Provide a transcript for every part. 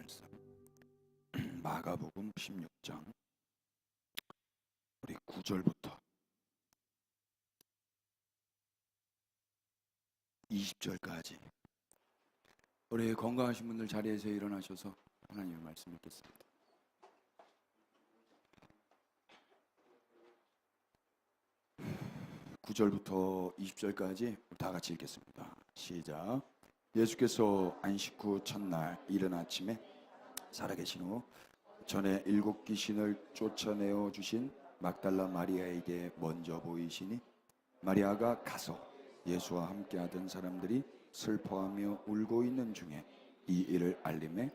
말씀 마가복음 16장 우리 9절부터 20절까지 우리 건강하신 분들 자리에서 일어나셔서 하나님의 말씀 읽겠습니다. (9절부터 20절까지) 다 같이 읽겠습니다. 시작. 예수께서 안식 후 첫날 이른 아침에 살아계신 후 전에 7 귀신을 쫓아내어 주신 막달라 마리아에게 먼저 보이시니 마리아가 가서 예수와 함께하던 사람들이 슬퍼하며 울고 있는 중에 이 일을 알림에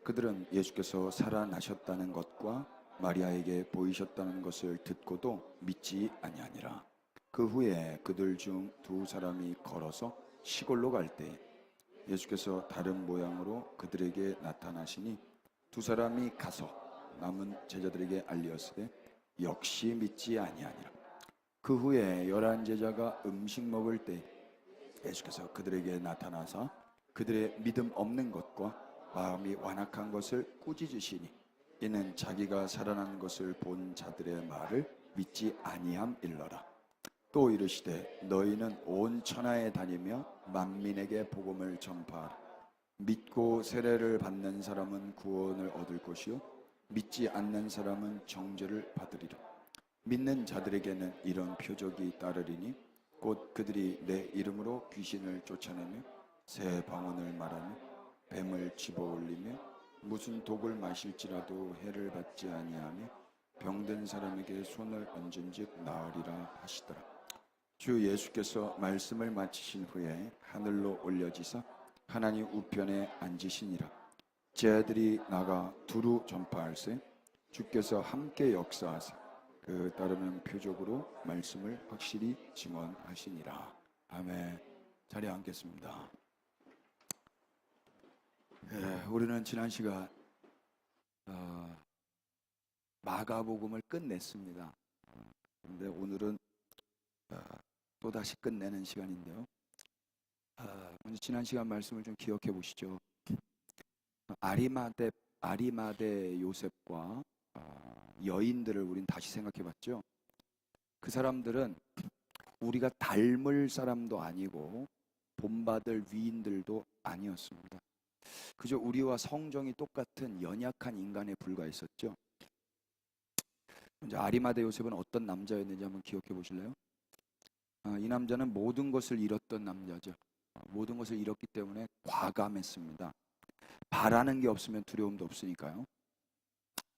그들은 예수께서 살아나셨다는 것과 마리아에게 보이셨다는 것을 듣고도 믿지 아니하니라. 그 후에 그들 중 2 사람이 걸어서 시골로 갈 때 예수께서 다른 모양으로 그들에게 나타나시니 2 사람이 가서 남은 제자들에게 알리었으되 역시 믿지 아니하니라. 그 후에 11 제자가 음식 먹을 때 예수께서 그들에게 나타나사 그들의 믿음 없는 것과 마음이 완악한 것을 꾸짖으시니 이는 자기가 살아난 것을 본 자들의 말을 믿지 아니함일러라. 또 이르시되 너희는 온 천하에 다니며 만민에게 복음을 전파하라. 믿고 세례를 받는 사람은 구원을 얻을 것이요 믿지 않는 사람은 정죄를 받으리라. 믿는 자들에게는 이런 표적이 따르리니 곧 그들이 내 이름으로 귀신을 쫓아내며 새 방언을 말하며 뱀을 집어올리며 무슨 독을 마실지라도 해를 받지 아니하며 병든 사람에게 손을 얹은즉 나으리라 하시더라. 주 예수께서 말씀을 마치신 후에 하늘로 올려지사 하나님 우편에 앉으시니라. 제자들이 나가 두루 전파할세 주께서 함께 역사하사 그 따르는 표적으로 말씀을 확실히 증언하시니라. 아멘. 자리에 앉겠습니다. 우리는 지난 시간 마가복음을 끝냈습니다. 그런데 오늘은 또다시 끝내는 시간인데요. 먼저 지난 시간 말씀을 좀 기억해 보시죠. 아리마대 요셉과 여인들을 우린 다시 생각해 봤죠. 그 사람들은 우리가 닮을 사람도 아니고 본받을 위인들도 아니었습니다. 그저 우리와 성정이 똑같은 연약한 인간에 불과했었죠. 먼저 아리마대 요셉은 어떤 남자였는지 한번 기억해 보실래요? 이 남자는 모든 것을 잃었던 남자죠. 모든 것을 잃었기 때문에 과감했습니다. 바라는 게 없으면 두려움도 없으니까요.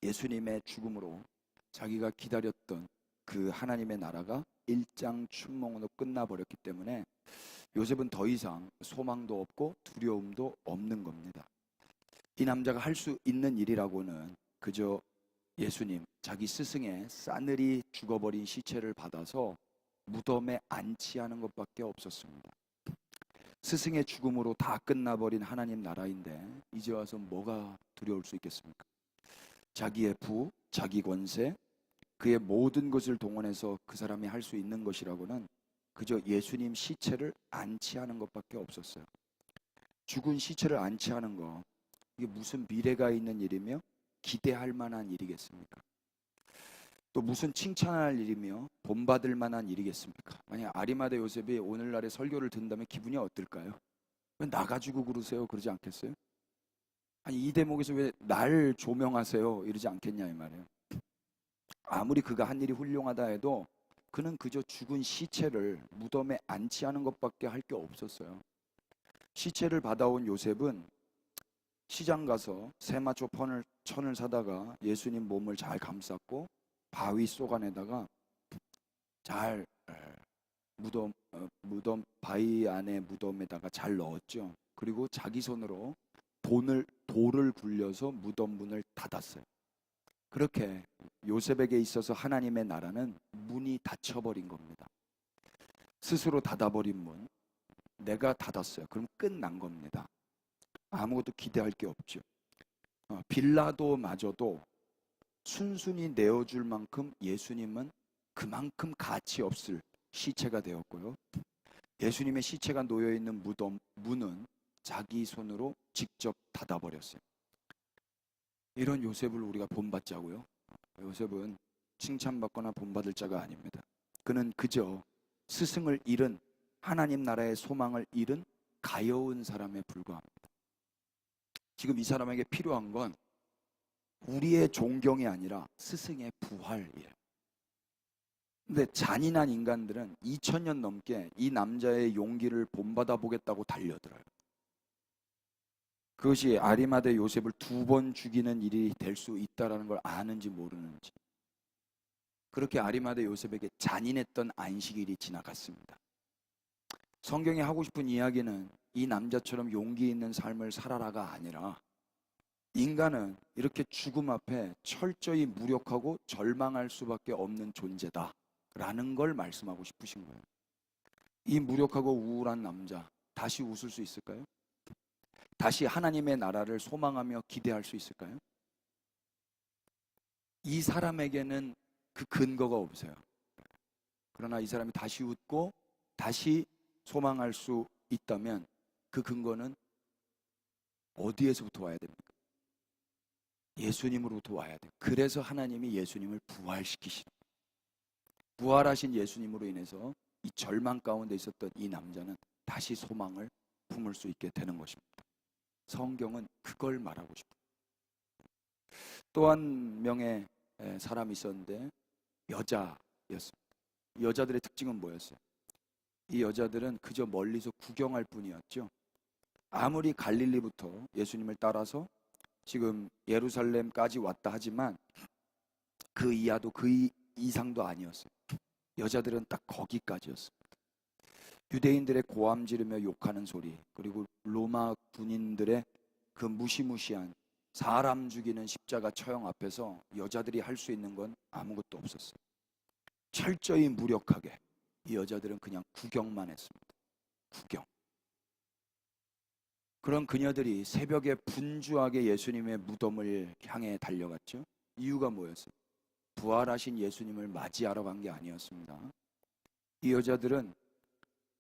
예수님의 죽음으로 자기가 기다렸던 그 하나님의 나라가 일장춘몽으로 끝나버렸기 때문에 요셉은 더 이상 소망도 없고 두려움도 없는 겁니다. 이 남자가 할 수 있는 일이라고는 그저 예수님, 자기 스승의 싸늘히 죽어버린 시체를 받아서 무덤에 안치하는 것밖에 없었습니다. 스승의 죽음으로 다 끝나버린 하나님 나라인데 이제 와서 뭐가 두려울 수 있겠습니까? 자기의 부, 자기 권세, 그의 모든 것을 동원해서 그 사람이 할 수 있는 것이라고는 그저 예수님 시체를 안치하는 것밖에 없었어요. 죽은 시체를 안치하는 거, 이게 무슨 미래가 있는 일이며 기대할 만한 일이겠습니까? 또 무슨 칭찬할 일이며 본받을 만한 일이겠습니까? 만약 아리마대 요셉이 오늘날의 설교를 듣는다면 기분이 어떨까요? 왜 나 가지고 그러세요? 그러지 않겠어요? 아니 이 대목에서 왜 날 조명하세요? 이러지 않겠냐 이 말이에요. 아무리 그가 한 일이 훌륭하다 해도 그는 그저 죽은 시체를 무덤에 안치하는 것밖에 할 게 없었어요. 시체를 받아온 요셉은 시장 가서 세마초 천을 사다가 예수님 몸을 잘 감쌌고 바위 쏘간에다가 잘 무덤 바위 안에 무덤에다가 잘 넣었죠. 그리고 자기 손으로 돌을 굴려서 무덤 문을 닫았어요. 그렇게 요셉에게 있어서 하나님의 나라는 문이 닫혀버린 겁니다. 스스로 닫아버린 문, 내가 닫았어요. 그럼 끝난 겁니다. 아무것도 기대할 게 없죠. 빌라도마저도 순순히 내어줄 만큼 예수님은 그만큼 가치 없을 시체가 되었고요. 예수님의 시체가 놓여있는 무덤 문은 자기 손으로 직접 닫아버렸어요. 이런 요셉을 우리가 본받자고요? 요셉은 칭찬받거나 본받을 자가 아닙니다. 그는 그저 스승을 잃은, 하나님 나라의 소망을 잃은 가여운 사람에 불과합니다. 지금 이 사람에게 필요한 건 우리의 존경이 아니라 스승의 부활이에요. 근데 잔인한 인간들은 2000년 넘게 이 남자의 용기를 본받아 보겠다고 달려들어요. 그것이 아리마대 요셉을 2번 죽이는 일이 될 수 있다는 걸 아는지 모르는지, 그렇게 아리마대 요셉에게 잔인했던 안식일이 지나갔습니다. 성경이 하고 싶은 이야기는 이 남자처럼 용기 있는 삶을 살아라가 아니라, 인간은 이렇게 죽음 앞에 철저히 무력하고 절망할 수밖에 없는 존재다 라는 걸 말씀하고 싶으신 거예요. 이 무력하고 우울한 남자, 다시 웃을 수 있을까요? 다시 하나님의 나라를 소망하며 기대할 수 있을까요? 이 사람에게는 그 근거가 없어요. 그러나 이 사람이 다시 웃고 다시 소망할 수 있다면 그 근거는 어디에서부터 와야 됩니까? 예수님으로부터 와야 돼요. 그래서 하나님이 예수님을 부활시키시는 거예요. 부활하신 예수님으로 인해서 이 절망 가운데 있었던 이 남자는 다시 소망을 품을 수 있게 되는 것입니다. 성경은 그걸 말하고 싶어요. 또 한 명의 사람이 있었는데 여자였습니다. 여자들의 특징은 뭐였어요? 이 여자들은 그저 멀리서 구경할 뿐이었죠. 아무리 갈릴리부터 예수님을 따라서 지금 예루살렘까지 왔다 하지만 그 이하도 그 이상도 아니었어요. 여자들은 딱 거기까지였습니다. 유대인들의 고함 지르며 욕하는 소리, 그리고 로마 군인들의 그 무시무시한 사람 죽이는 십자가 처형 앞에서 여자들이 할 수 있는 건 아무것도 없었어요. 철저히 무력하게 이 여자들은 그냥 구경만 했습니다. 구경. 그런 그녀들이 새벽에 분주하게 예수님의 무덤을 향해 달려갔죠. 이유가 뭐였어요? 부활하신 예수님을 맞이하러 간 게 아니었습니다. 이 여자들은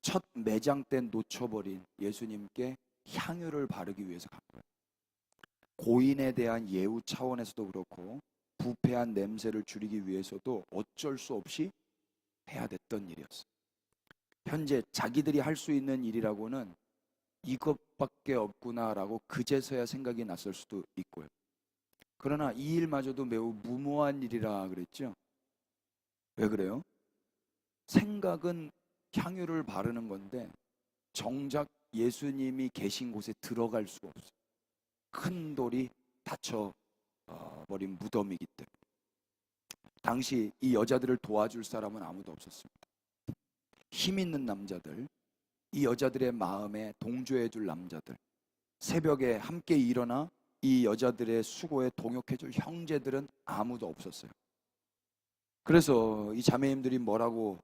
첫 매장 때 놓쳐버린 예수님께 향유를 바르기 위해서 간 거예요. 고인에 대한 예우 차원에서도 그렇고 부패한 냄새를 줄이기 위해서도 어쩔 수 없이 해야 됐던 일이었어요. 현재 자기들이 할 수 있는 일이라고는 이것밖에 없구나라고 그제서야 생각이 났을 수도 있고요. 그러나 이 일마저도 매우 무모한 일이라 그랬죠. 왜 그래요? 생각은 향유를 바르는 건데 정작 예수님이 계신 곳에 들어갈 수가 없어요. 큰 돌이 닫혀 버린 무덤이기 때문에. 당시 이 여자들을 도와줄 사람은 아무도 없었습니다. 힘 있는 남자들, 이 여자들의 마음에 동조해 줄 남자들, 새벽에 함께 일어나 이 여자들의 수고에 동역해 줄 형제들은 아무도 없었어요. 그래서 이 자매님들이 뭐라고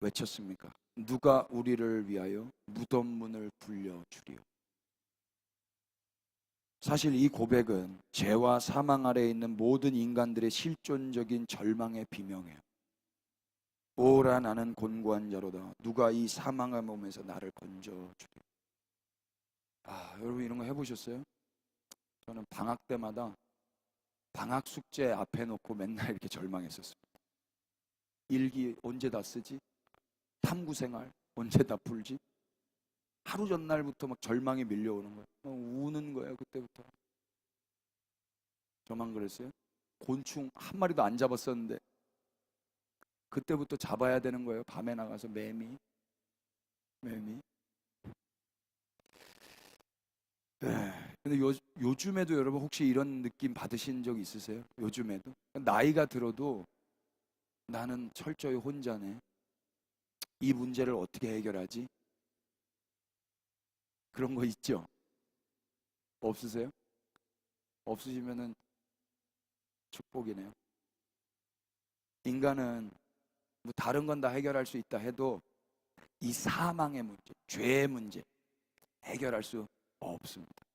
외쳤습니까? 누가 우리를 위하여 무덤 문을 굴려주리요. 사실 이 고백은 죄와 사망 아래에 있는 모든 인간들의 실존적인 절망의 비명이에요. 오라 나는 곤고한 자로다. 누가 이 사망의 몸에서 나를 건져주리요. 여러분 이런 거 해보셨어요? 저는 방학 때마다 방학 숙제 앞에 놓고 맨날 이렇게 절망했었습니다. 일기 언제 다 쓰지? 탐구생활 언제 다 풀지? 하루 전날부터 막 절망이 밀려오는 거예요. 우는 거예요. 그때부터. 저만 그랬어요? 곤충 한 마리도 안 잡았었는데 그때부터 잡아야 되는 거예요. 밤에 나가서 매미. 근데 요즘에도 여러분 혹시 이런 느낌 받으신 적 있으세요? 요즘에도? 나이가 들어도 나는 철저히 혼자네. 이 문제를 어떻게 해결하지? 그런 거 있죠? 없으세요? 없으시면은 축복이네요. 인간은 뭐 다른 건 다 해결할 수 있다 해도 이 사망의 문제, 죄의 문제 해결할 수 없습니다.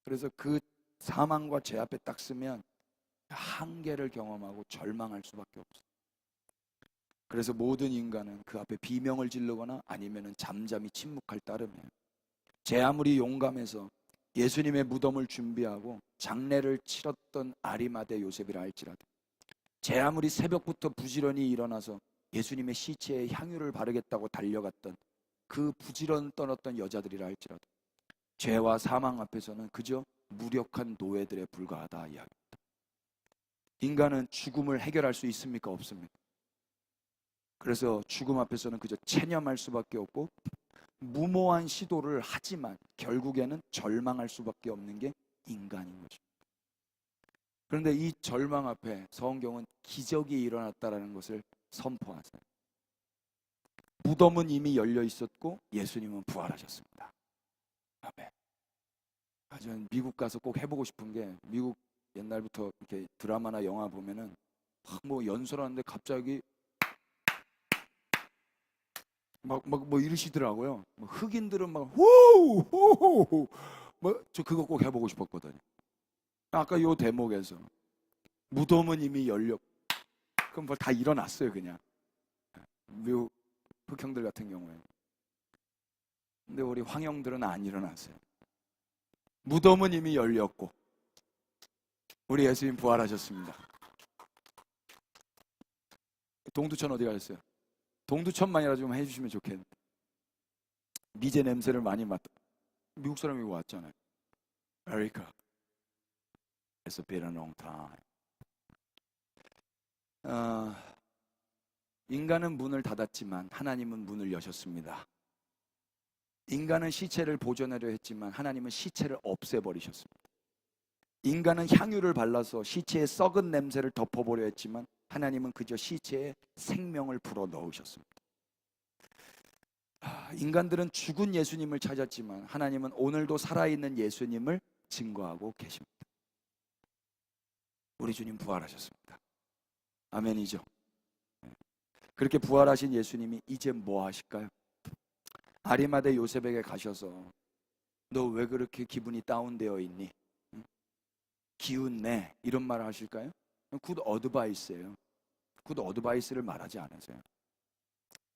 그래서 그 사망과 죄 앞에 딱 서면 한계를 경험하고 절망할 수밖에 없어요. 그래서 모든 인간은 그 앞에 비명을 지르거나 아니면 잠잠히 침묵할 따름이에요. 제 아무리 용감해서 예수님의 무덤을 준비하고 장례를 치렀던 아리마대 요셉이라 할지라도, 제 아무리 새벽부터 부지런히 일어나서 예수님의 시체에 향유를 바르겠다고 달려갔던 그 부지런 떠났던 여자들이라 할지라도 죄와 사망 앞에서는 그저 무력한 노예들에 불과하다 이야기입니다. 인간은 죽음을 해결할 수 있습니까? 없습니까? 그래서 죽음 앞에서는 그저 체념할 수밖에 없고 무모한 시도를 하지만 결국에는 절망할 수밖에 없는 게 인간인 거죠. 그런데 이 절망 앞에 성경은 기적이 일어났다라는 것을 선포하세요. 무덤은 이미 열려 있었고 예수님은 부활하셨습니다. 아멘. 저는 미국 가서 꼭 해보고 싶은 게, 미국 옛날부터 이렇게 드라마나 영화 보면은 뭐 연설하는데 갑자기 막 뭐 이러시더라고요. 흑인들은 막 호우 호우, 뭐 저 그거 꼭 해보고 싶었거든요. 아까 요 대목에서 무덤은 이미 열려, 그럼 뭐 다 일어났어요 그냥, 미국 흑형들 같은 경우에. 근데 우리 황형들은 안 일어났어요. 무덤은 이미 열렸고 우리 예수님 부활하셨습니다. 동두천 어디 가셨어요? 동두천만이라도 좀 해주시면 좋겠는데. 미제 냄새를 많이 맡다. 미국 사람이 왔잖아요. America. It's been a long time. 인간은 문을 닫았지만 하나님은 문을 여셨습니다. 인간은 시체를 보존하려 했지만 하나님은 시체를 없애버리셨습니다. 인간은 향유를 발라서 시체의 썩은 냄새를 덮어보려 했지만 하나님은 그저 시체에 생명을 불어 넣으셨습니다. 인간들은 죽은 예수님을 찾았지만 하나님은 오늘도 살아있는 예수님을 증거하고 계십니다. 우리 주님 부활하셨습니다. 아멘이죠. 그렇게 부활하신 예수님이 이제 뭐 하실까요? 아리마대 요셉에게 가셔서 너 왜 그렇게 기분이 다운되어 있니? 기운내, 이런 말을 하실까요? 굿 어드바이스예요. 굿 어드바이스를 말하지 않으세요.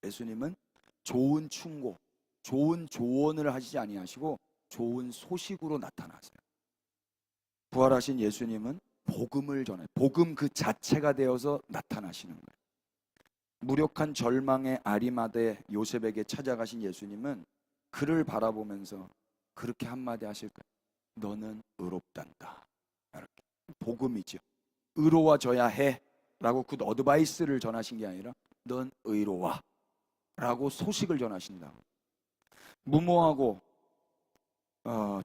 예수님은 좋은 충고, 좋은 조언을 하시지 아니하시고 좋은 소식으로 나타나세요. 부활하신 예수님은 복음을 전해, 복음 그 자체가 되어서 나타나시는 거예요. 무력한 절망의 아리마대 요셉에게 찾아가신 예수님은 그를 바라보면서 그렇게 한마디 하실까요? 너는 의롭단다. 이렇게. 복음이죠. 의로워져야 해 라고 굿 어드바이스를 전하신 게 아니라 넌 의로워 라고 소식을 전하신다. 무모하고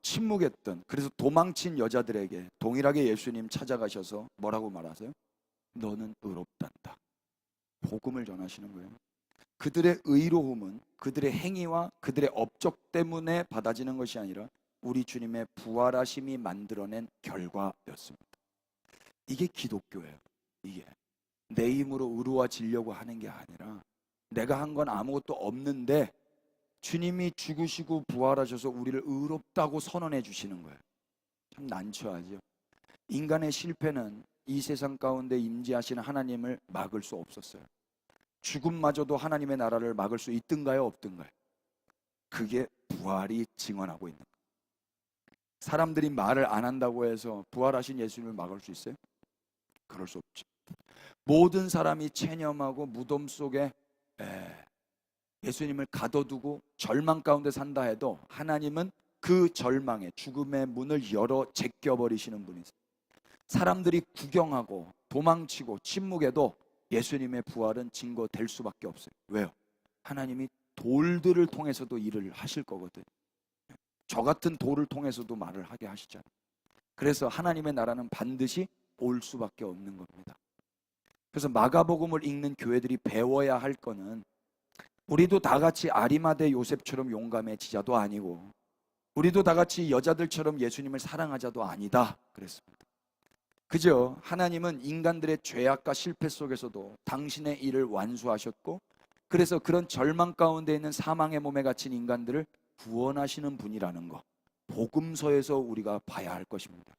침묵했던, 그래서 도망친 여자들에게 동일하게 예수님 찾아가셔서 뭐라고 말하세요? 너는 의롭단다. 복음을 전하시는 거예요. 그들의 의로움은 그들의 행위와 그들의 업적 때문에 받아지는 것이 아니라 우리 주님의 부활하심이 만들어낸 결과였습니다. 이게 기독교예요. 이게 내 힘으로 의로워지려고 하는 게 아니라 내가 한 건 아무것도 없는데 주님이 죽으시고 부활하셔서 우리를 의롭다고 선언해 주시는 거예요. 참 난처하죠. 인간의 실패는 이 세상 가운데 임재하시는 하나님을 막을 수 없었어요. 죽음마저도 하나님의 나라를 막을 수 있든가요, 없든가요? 그게 부활이 증언하고 있는 거예요. 사람들이 말을 안 한다고 해서 부활하신 예수님을 막을 수 있어요? 그럴 수 없죠. 모든 사람이 체념하고 무덤 속에 예수님을 가둬두고 절망 가운데 산다 해도 하나님은 그 절망에 죽음의 문을 열어 제껴버리시는 분이세요. 사람들이 구경하고 도망치고 침묵해도 예수님의 부활은 증거될 수밖에 없어요. 왜요? 하나님이 돌들을 통해서도 일을 하실 거거든요. 저 같은 돌을 통해서도 말을 하게 하시잖아요. 그래서 하나님의 나라는 반드시 올 수밖에 없는 겁니다. 그래서 마가복음을 읽는 교회들이 배워야 할 거는 우리도 다 같이 아리마대 요셉처럼 용감해지자도 아니고 우리도 다 같이 여자들처럼 예수님을 사랑하자도 아니다 그랬습니다. 그저 하나님은 인간들의 죄악과 실패 속에서도 당신의 일을 완수하셨고 그래서 그런 절망 가운데 있는 사망의 몸에 갇힌 인간들을 구원하시는 분이라는 것, 복음서에서 우리가 봐야 할 것입니다.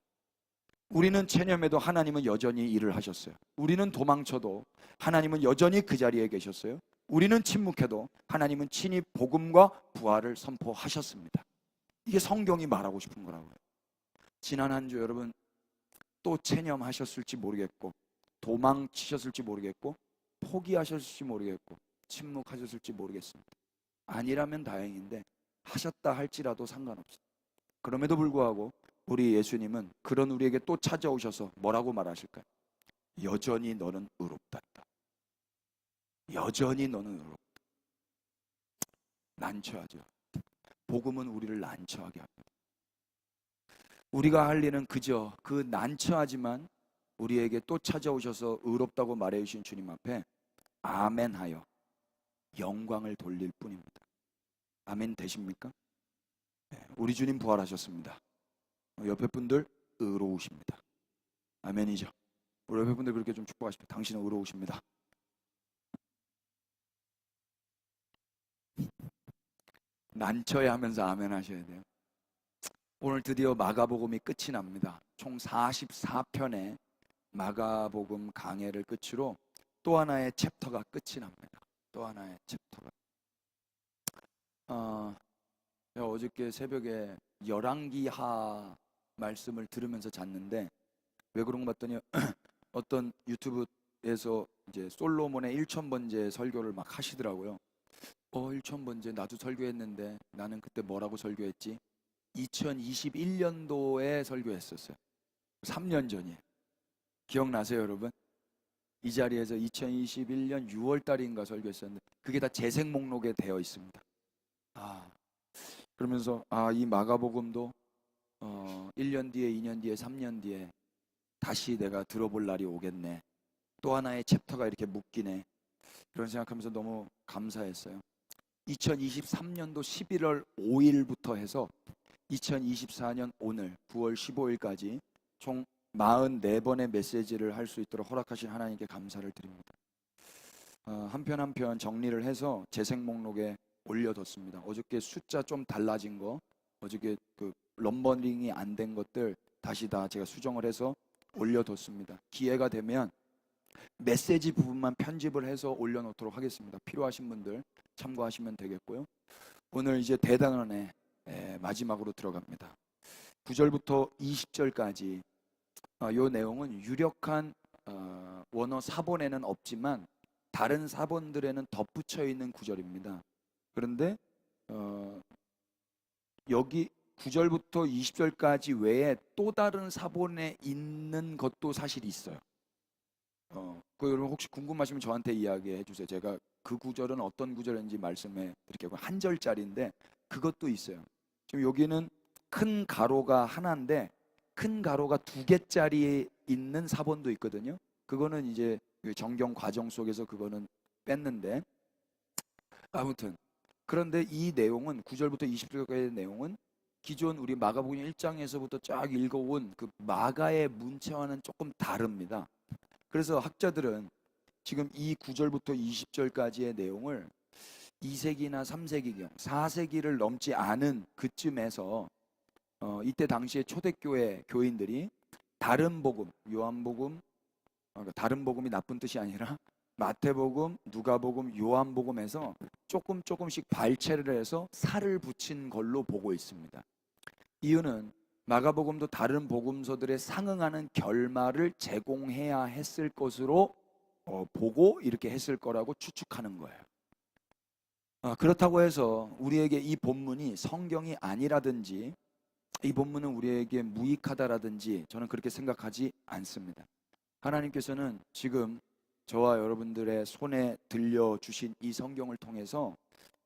우리는 체념해도 하나님은 여전히 일을 하셨어요. 우리는 도망쳐도 하나님은 여전히 그 자리에 계셨어요. 우리는 침묵해도 하나님은 친히 복음과 부활을 선포하셨습니다. 이게 성경이 말하고 싶은 거라고요. 지난 한 주 여러분 또 체념하셨을지 모르겠고, 도망치셨을지 모르겠고, 포기하셨을지 모르겠고, 침묵하셨을지 모르겠습니다. 아니라면 다행인데 하셨다 할지라도 상관없어요. 그럼에도 불구하고 우리 예수님은 그런 우리에게 또 찾아오셔서 뭐라고 말하실까요? 여전히 너는 의롭다. 여전히 너는 의롭다. 난처하죠. 복음은 우리를 난처하게 합니다. 우리가 할 일은 그저 그 난처하지만 우리에게 또 찾아오셔서 의롭다고 말해 주신 주님 앞에 아멘하여 영광을 돌릴 뿐입니다. 아멘 되십니까? 네, 우리 주님 부활하셨습니다. 옆에 분들 의로우십니다. 아멘이죠. 우리 옆에 분들 그렇게 좀 축복하십시오. 당신은 의로우십니다. 난처해 하면서 아멘 하셔야 돼요. 오늘 드디어 마가복음이 끝이 납니다. 총 44편의 마가복음 강해를 끝으로 또 하나의 챕터가 끝이 납니다. 또 하나의 챕터가. 어저께 새벽에 열왕기하 말씀을 들으면서 잤는데 왜 그런 거 봤더니 어떤 유튜브에서 이제 솔로몬의 1000번째 설교를 막 하시더라고요. 1000번째 나도 설교했는데 나는 그때 뭐라고 설교했지? 2021년도에 설교했었어요. 3년 전이에요. 기억나세요, 여러분? 이 자리에서 2021년 6월 달인가 설교했었는데 그게 다 재생 목록에 되어 있습니다. 그러면서 이 마가복음도 1년 뒤에, 2년 뒤에, 3년 뒤에 다시 내가 들어볼 날이 오겠네. 또 하나의 챕터가 이렇게 묶이네. 그런 생각하면서 너무 감사했어요. 2023년도 11월 5일부터 해서 2024년 오늘 9월 15일까지 총 44번의 메시지를 할 수 있도록 허락하신 하나님께 감사를 드립니다. 한 편 한 편 정리를 해서 재생 목록에 올려뒀습니다. 어저께 숫자 좀 달라진 거, 어저께 그 럼버링이 안 된 것들 다시 다 제가 수정을 해서 올려뒀습니다. 기회가 되면 메시지 부분만 편집을 해서 올려놓도록 하겠습니다. 필요하신 분들 참고하시면 되겠고요. 오늘 이제 대단원의 마지막으로 들어갑니다. 9절부터 20절까지 이 내용은 유력한 원어 사본에는 없지만 다른 사본들에는 덧붙여 있는 구절입니다. 그런데 여기 9절부터 20절까지 외에 또 다른 사본에 있는 것도 사실 있어요. 그 여러분 혹시 궁금하시면 저한테 이야기해 주세요. 제가 그 구절은 어떤 구절인지 말씀해 드릴게요. 한 절짜리인데 그것도 있어요. 지금 여기는 큰 가로가 하나인데 큰 가로가 2개짜리 있는 사본도 있거든요. 그거는 이제 정경 과정 속에서 그거는 뺐는데 아무튼 그런데 이 내용은 9절부터 20절까지의 내용은 기존 우리 마가복음 1장에서부터 쫙 읽어온 그 마가의 문체와는 조금 다릅니다. 그래서 학자들은 지금 이 9절부터 20절까지의 내용을 2세기나 3세기경, 4세기를 넘지 않은 그쯤에서 이때 당시에 초대교회 교인들이 다른 복음, 요한복음, 그러니까 다른 복음이 나쁜 뜻이 아니라 마태복음, 누가복음, 요한복음에서 조금씩 발췌를 해서 살을 붙인 걸로 보고 있습니다. 이유는 마가복음도 다른 복음서들에 상응하는 결말을 제공해야 했을 것으로 보고 이렇게 했을 거라고 추측하는 거예요. 그렇다고 해서 우리에게 이 본문이 성경이 아니라든지 이 본문은 우리에게 무익하다라든지 저는 그렇게 생각하지 않습니다. 하나님께서는 지금 저와 여러분들의 손에 들려주신 이 성경을 통해서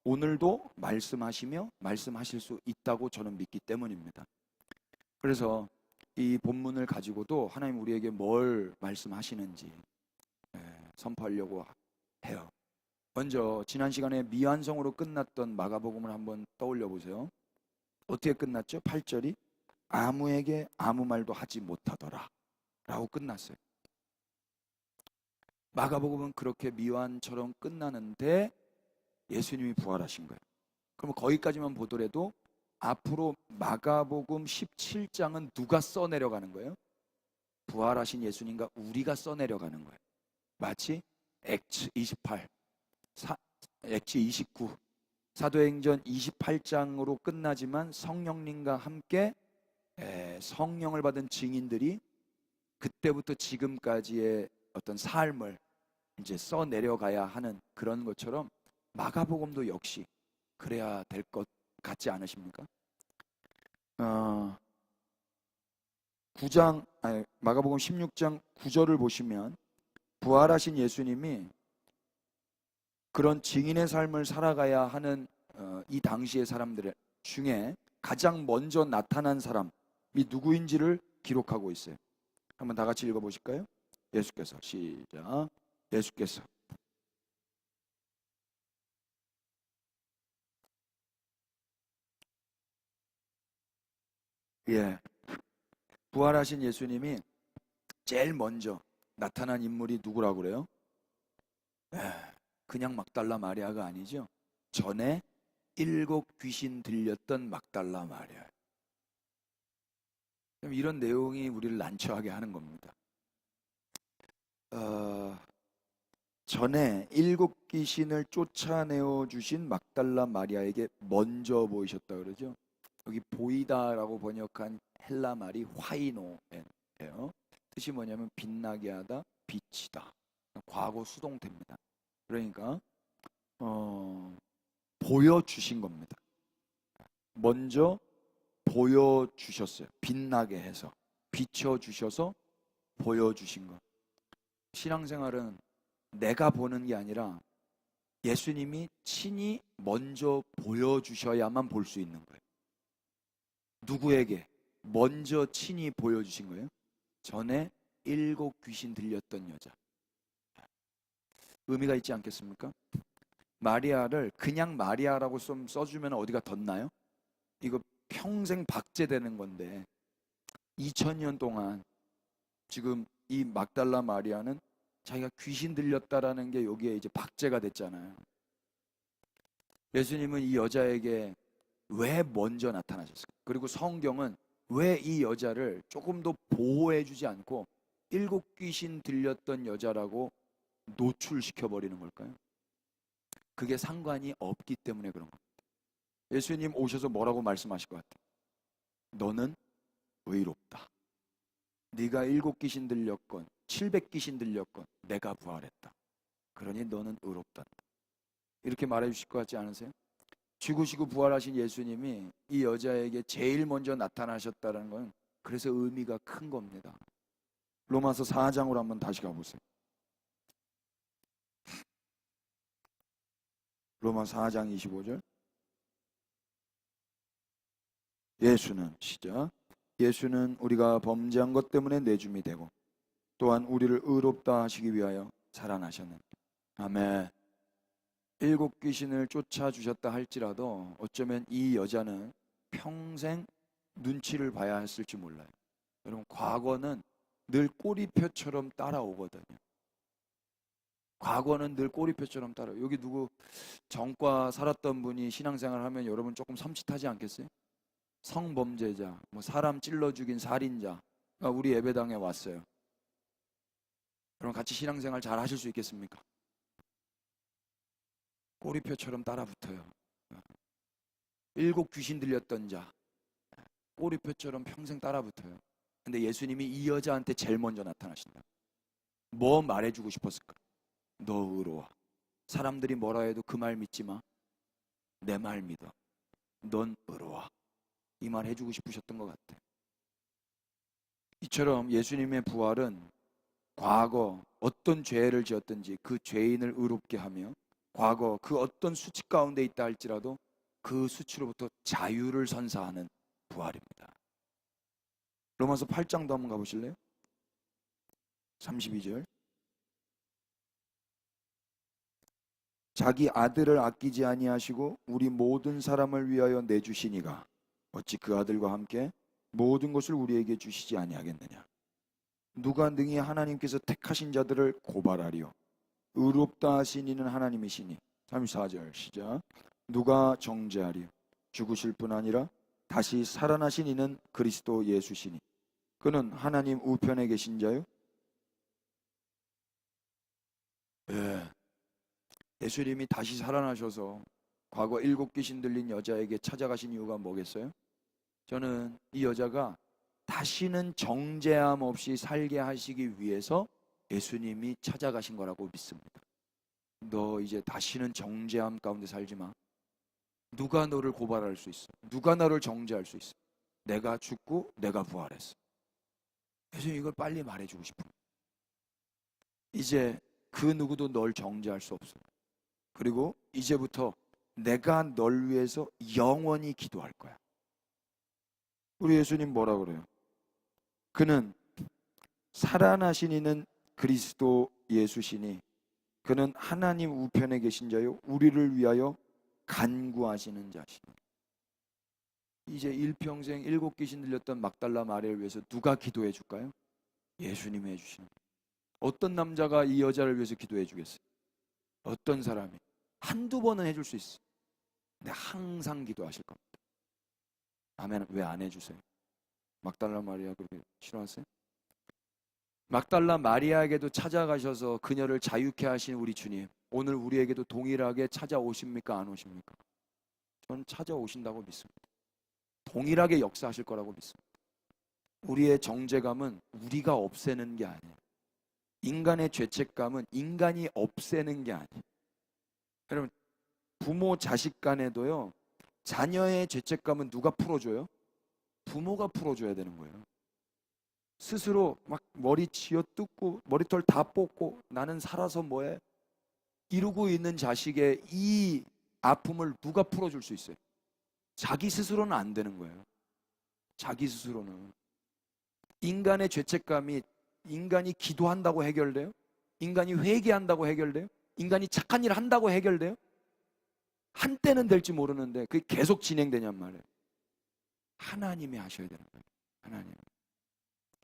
오늘도 말씀하시며 말씀하실 수 있다고 저는 믿기 때문입니다. 그래서 이 본문을 가지고도 하나님 우리에게 뭘 말씀하시는지 선포하려고 해요. 먼저 지난 시간에 미완성으로 끝났던 마가복음을 한번 떠올려 보세요. 어떻게 끝났죠? 8절이 아무에게 아무 말도 하지 못하더라 라고 끝났어요. 마가복음은 그렇게 미완처럼 끝나는데 예수님이 부활하신 거예요. 그럼 거기까지만 보더라도 앞으로 마가복음 17장은 누가 써내려가는 거예요? 부활하신 예수님과 우리가 써내려가는 거예요. 마치 액츠 28, 액츠 29 사도행전 28장으로 끝나지만 성령님과 함께 성령을 받은 증인들이 그때부터 지금까지의 어떤 삶을 이제 써 내려가야 하는 그런 것처럼 마가복음도 역시 그래야 될 것 같지 않으십니까? 9장, 마가복음 16장 9절을 보시면 부활하신 예수님이 그런 증인의 삶을 살아가야 하는 이 당시의 사람들 중에 가장 먼저 나타난 사람이 누구인지를 기록하고 있어요. 한번 다 같이 읽어보실까요? 예수께서, 시작. 예수께서 부활하신 예수님이 제일 먼저 나타난 인물이 누구라고 그래요? 그냥 막달라 마리아가 아니죠. 전에 7 귀신 들렸던 막달라 마리아. 이런 내용이 우리를 난처하게 하는 겁니다. 전에 7 귀신을 쫓아내어 주신 막달라 마리아에게 먼저 보이셨다 그러죠. 여기 보이다라고 번역한 헬라 말이 화이노예요. 뜻이 뭐냐면 빛나게 하다, 빛이다. 과거 수동태입니다. 그러니까 보여주신 겁니다. 먼저 보여주셨어요. 빛나게 해서 비춰주셔서 보여주신 것. 신앙생활은 내가 보는 게 아니라 예수님이 친히 먼저 보여주셔야만 볼 수 있는 거예요. 누구에게? 먼저 친히 보여주신 거예요. 전에 7 귀신 들렸던 여자. 의미가 있지 않겠습니까? 마리아를 그냥 마리아라고 좀 써주면 어디가 덧나요? 이거 평생 박제되는 건데 2000년 동안 지금 이 막달라 마리아는 자기가 귀신 들렸다라는 게 여기에 이제 박제가 됐잖아요. 예수님은 이 여자에게 왜 먼저 나타나셨을까? 그리고 성경은 왜 이 여자를 조금 더 보호해주지 않고 7 귀신 들렸던 여자라고 노출시켜버리는 걸까요? 그게 상관이 없기 때문에 그런 겁니다. 예수님 오셔서 뭐라고 말씀하실 것 같아요? 너는 의롭다. 네가 7 귀신 들렸건 700 귀신 들렸건 내가 부활했다. 그러니 너는 의롭다. 이렇게 말해 주실 것 같지 않으세요? 죽으시고 부활하신 예수님이 이 여자에게 제일 먼저 나타나셨다는 건 그래서 의미가 큰 겁니다. 로마서 4장으로 한번 다시 가보세요. 로마 4장 25절. 예수는 시작. 예수는 우리가 범죄한 것 때문에 내줌이 되고 또한 우리를 의롭다 하시기 위하여 살아나셨는데. 아멘. 7 귀신을 쫓아주셨다 할지라도 어쩌면 이 여자는 평생 눈치를 봐야 했을지 몰라요. 여러분, 과거는 늘 꼬리표처럼 따라오거든요. 과거는 늘 꼬리표처럼 따라요. 여기 누구 전과 살았던 분이 신앙생활을 하면 여러분 조금 섬찟하지 않겠어요? 성범죄자, 사람 찔러 죽인 살인자가 우리 예배당에 왔어요. 여러분 같이 신앙생활 잘 하실 수 있겠습니까? 꼬리표처럼 따라붙어요. 7 귀신 들렸던 자, 꼬리표처럼 평생 따라붙어요. 근데 예수님이 이 여자한테 제일 먼저 나타나신다. 뭐 말해주고 싶었을까? 너 의로워. 사람들이 뭐라 해도 그 말 믿지 마. 내 말 믿어. 넌 의로워. 이 말 해주고 싶으셨던 것 같아요. 이처럼 예수님의 부활은 과거 어떤 죄를 지었든지 그 죄인을 의롭게 하며 과거 그 어떤 수치 가운데 있다 할지라도 그 수치로부터 자유를 선사하는 부활입니다. 로마서 8장도 한번 가보실래요? 32절. 자기 아들을 아끼지 아니하시고 우리 모든 사람을 위하여 내주시니가 어찌 그 아들과 함께 모든 것을 우리에게 주시지 아니하겠느냐. 누가 능히 하나님께서 택하신 자들을 고발하리요. 의롭다 하신 이는 하나님이시니. 34절 시작. 누가 정죄하리요. 죽으실 뿐 아니라 다시 살아나신 이는 그리스도 예수시니. 그는 하나님 우편에 계신 자요. 예수님이 다시 살아나셔서 과거 7귀신 들린 여자에게 찾아가신 이유가 뭐겠어요? 저는 이 여자가 다시는 정죄함 없이 살게 하시기 위해서 예수님이 찾아가신 거라고 믿습니다. 너 이제 다시는 정죄함 가운데 살지 마. 누가 너를 고발할 수 있어? 누가 너를 정죄할 수 있어? 내가 죽고 내가 부활했어. 그래서 이걸 빨리 말해주고 싶어요. 이제 그 누구도 널 정죄할 수 없어. 그리고 이제부터 내가 널 위해서 영원히 기도할 거야. 우리 예수님 뭐라 그래요? 그는 살아나신 이는 그리스도 예수시니 그는 하나님 우편에 계신 자요 우리를 위하여 간구하시는 자시니. 이제 일평생 7귀신 들렸던 막달라 마리아를 위해서 누가 기도해 줄까요? 예수님이 해주시는 거예요. 어떤 남자가 이 여자를 위해서 기도해 주겠어요? 어떤 사람이? 한두 번은 해줄 수 있어. 근데 항상 기도하실 겁니다. 아멘. 왜 안 해주세요? 막달라 마리아 그렇게 싫어하세요? 막달라 마리아에게도 찾아가셔서 그녀를 자유케 하신 우리 주님, 오늘 우리에게도 동일하게 찾아오십니까? 안 오십니까? 전 찾아오신다고 믿습니다. 동일하게 역사하실 거라고 믿습니다. 우리의 정죄감은 우리가 없애는 게 아니에요. 인간의 죄책감은 인간이 없애는 게 아니에요. 여러분, 부모 자식 간에도요, 자녀의 죄책감은 누가 풀어줘요? 부모가 풀어줘야 되는 거예요. 스스로 막 머리 쥐어뜯고 머리털 다 뽑고 나는 살아서 뭐해? 이러고 있는 자식의 이 아픔을 누가 풀어줄 수 있어요? 자기 스스로는 안 되는 거예요. 자기 스스로는. 인간의 죄책감이 인간이 기도한다고 해결돼요? 인간이 회개한다고 해결돼요? 인간이 착한 일 한다고 해결돼요? 한때는 될지 모르는데 그게 계속 진행되냔 말이에요. 하나님이 하셔야 되는 거예요. 하나님.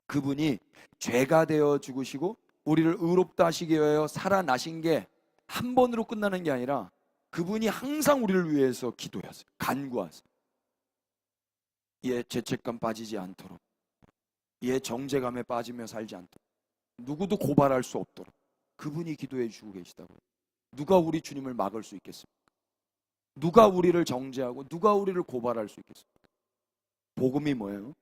그분이 죄가 되어 죽으시고 우리를 의롭다 하시기 위하여 살아나신 게 한 번으로 끝나는 게 아니라 그분이 항상 우리를 위해서 기도하세요. 간구하세요. 얘 죄책감 빠지지 않도록, 얘 정죄감에 빠지며 살지 않도록, 누구도 고발할 수 없도록 그분이 기도해 주고 계시다고요. 누가 우리 주님을 막을 수 있겠습니까? 누가 우리를 정죄하고 누가 우리를 고발할 수 있겠습니까? 복음이 뭐예요?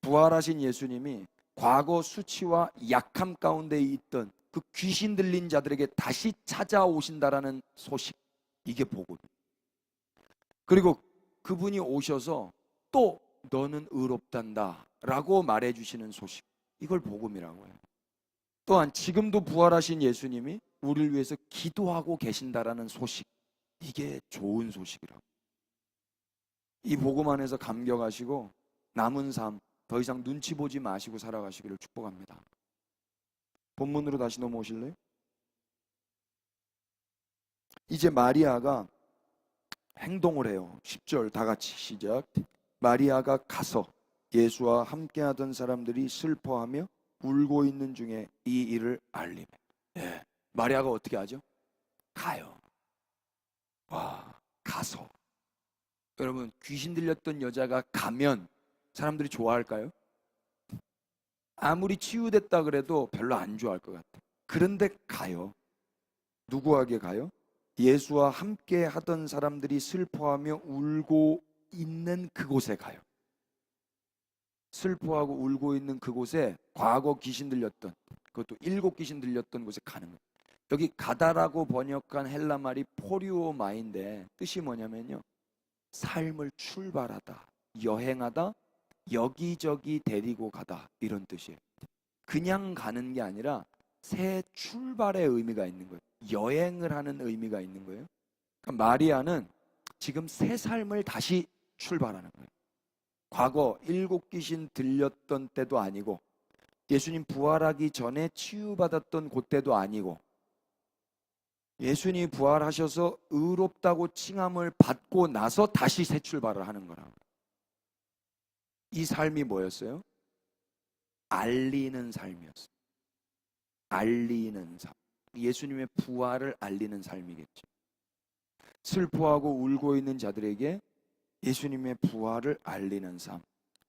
부활하신 예수님이 과거 수치와 약함 가운데 있던 그 귀신 들린 자들에게 다시 찾아오신다라는 소식, 이게 복음이에요. 그리고 그분이 오셔서 또 너는 의롭단다 라고 말해주시는 소식, 이걸 복음이라고 해요. 또한 지금도 부활하신 예수님이 우리를 위해서 기도하고 계신다라는 소식, 이게 좋은 소식이라고. 이 복음 안에서 감격하시고 남은 삶 더 이상 눈치 보지 마시고 살아가시기를 축복합니다. 본문으로 다시 넘어오실래요? 이제 마리아가 행동을 해요. 10절 다 같이 시작. 마리아가 가서 예수와 함께하던 사람들이 슬퍼하며 울고 있는 중에 이 일을 알리매. 네. 마리아가 어떻게 하죠? 가요. 와, 가서. 여러분, 귀신 들렸던 여자가 가면 사람들이 좋아할까요? 아무리 치유됐다 그래도 별로 안 좋아할 것 같아요. 그런데 가요. 누구에게 가요? 예수와 함께 하던 사람들이 슬퍼하며 울고 있는 그곳에 가요. 슬퍼하고 울고 있는 그곳에 과거 귀신 들렸던, 그것도 7귀신 들렸던 곳에 가는 거예요. 여기 가다라고 번역한 헬라 말이 포리오마인데 뜻이 뭐냐면요, 삶을 출발하다, 여행하다, 여기저기 데리고 가다, 이런 뜻이에요. 그냥 가는 게 아니라 새 출발의 의미가 있는 거예요. 여행을 하는 의미가 있는 거예요. 그러니까 마리아는 지금 새 삶을 다시 출발하는 거예요. 과거 7귀신 들렸던 때도 아니고 예수님 부활하기 전에 치유받았던 그때도 아니고 예수님이 부활하셔서 의롭다고 칭함을 받고 나서 다시 새 출발을 하는 거라고. 이 삶이 뭐였어요? 알리는 삶이었어요. 알리는 삶. 예수님의 부활을 알리는 삶이겠죠. 슬퍼하고 울고 있는 자들에게 예수님의 부활을 알리는 삶.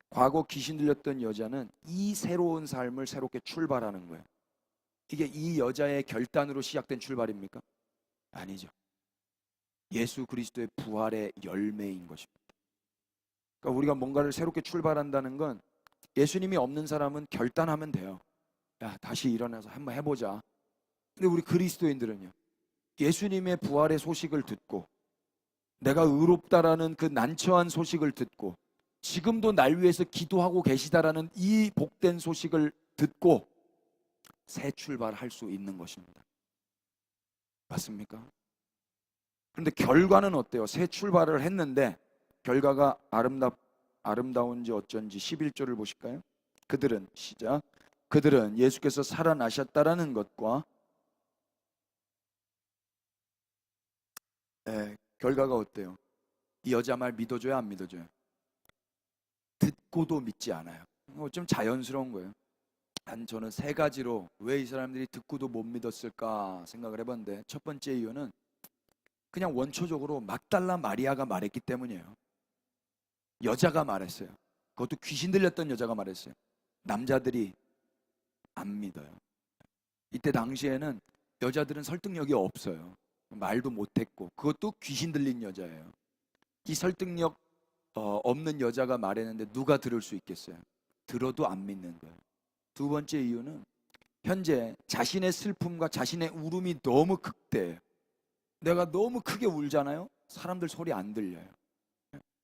과거 귀신 들렸던 여자는 이 새로운 삶을 새롭게 출발하는 거예요. 이게 이 여자의 결단으로 시작된 출발입니까? 아니죠. 예수 그리스도의 부활의 열매인 것입니다. 그러니까 우리가 뭔가를 새롭게 출발한다는 건 예수님이 없는 사람은 결단하면 돼요. 야, 다시 일어나서 한번 해보자. 근데 우리 그리스도인들은요, 예수님의 부활의 소식을 듣고 내가 의롭다라는 그 난처한 소식을 듣고 지금도 날 위해서 기도하고 계시다라는 이 복된 소식을 듣고 새 출발할 수 있는 것입니다. 맞습니까? 그런데 결과는 어때요? 새 출발을 했는데 결과가 아름다운지 어쩐지 11절을 보실까요? 그들은 예수께서 살아나셨다라는 것과 결과가 어때요? 이 여자 말 믿어줘요, 안 믿어줘요? 듣고도 믿지 않아요. 좀 자연스러운 거예요. 저는 세 가지로 왜 이 사람들이 듣고도 못 믿었을까 생각을 해봤는데, 첫 번째 이유는 그냥 원초적으로 막달라 마리아가 말했기 때문이에요. 여자가 말했어요. 그것도 귀신 들렸던 여자가 말했어요. 남자들이 안 믿어요. 이때 당시에는 여자들은 설득력이 없어요. 말도 못했고, 그것도 귀신 들린 여자예요. 이 설득력 없는 여자가 말했는데 누가 들을 수 있겠어요? 들어도 안 믿는 거예요. 두 번째 이유는 현재 자신의 슬픔과 자신의 울음이 너무 극대해요. 내가 너무 크게 울잖아요. 사람들 소리 안 들려요.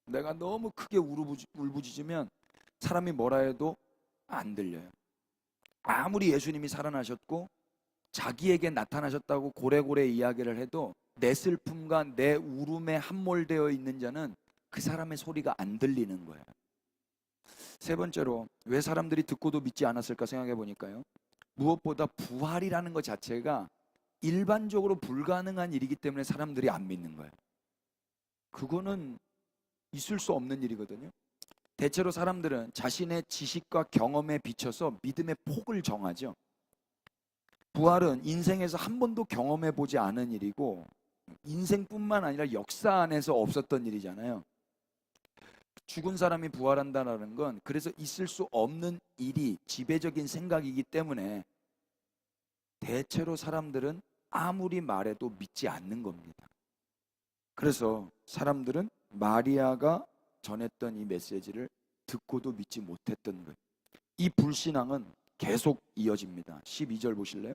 내가 너무 크게 울부짖으면 사람이 뭐라 해도 안 들려요. 아무리 예수님이 살아나셨고 자기에게 나타나셨다고 고래고래 이야기를 해도 내 슬픔과 내 울음에 함몰되어 있는 자는 그 사람의 소리가 안 들리는 거예요. 세 번째로 왜 사람들이 듣고도 믿지 않았을까 생각해 보니까요, 무엇보다 부활이라는 것 자체가 일반적으로 불가능한 일이기 때문에 사람들이 안 믿는 거예요. 그거는 있을 수 없는 일이거든요. 대체로 사람들은 자신의 지식과 경험에 비춰서 믿음의 폭을 정하죠. 부활은 인생에서 한 번도 경험해 보지 않은 일이고 인생뿐만 아니라 역사 안에서 없었던 일이잖아요. 죽은 사람이 부활한다는 건 그래서 있을 수 없는 일이 지배적인 생각이기 때문에 대체로 사람들은 아무리 말해도 믿지 않는 겁니다. 그래서 사람들은 마리아가 전했던 이 메시지를 듣고도 믿지 못했던 거예요. 이 불신앙은 계속 이어집니다. 12절 보실래요?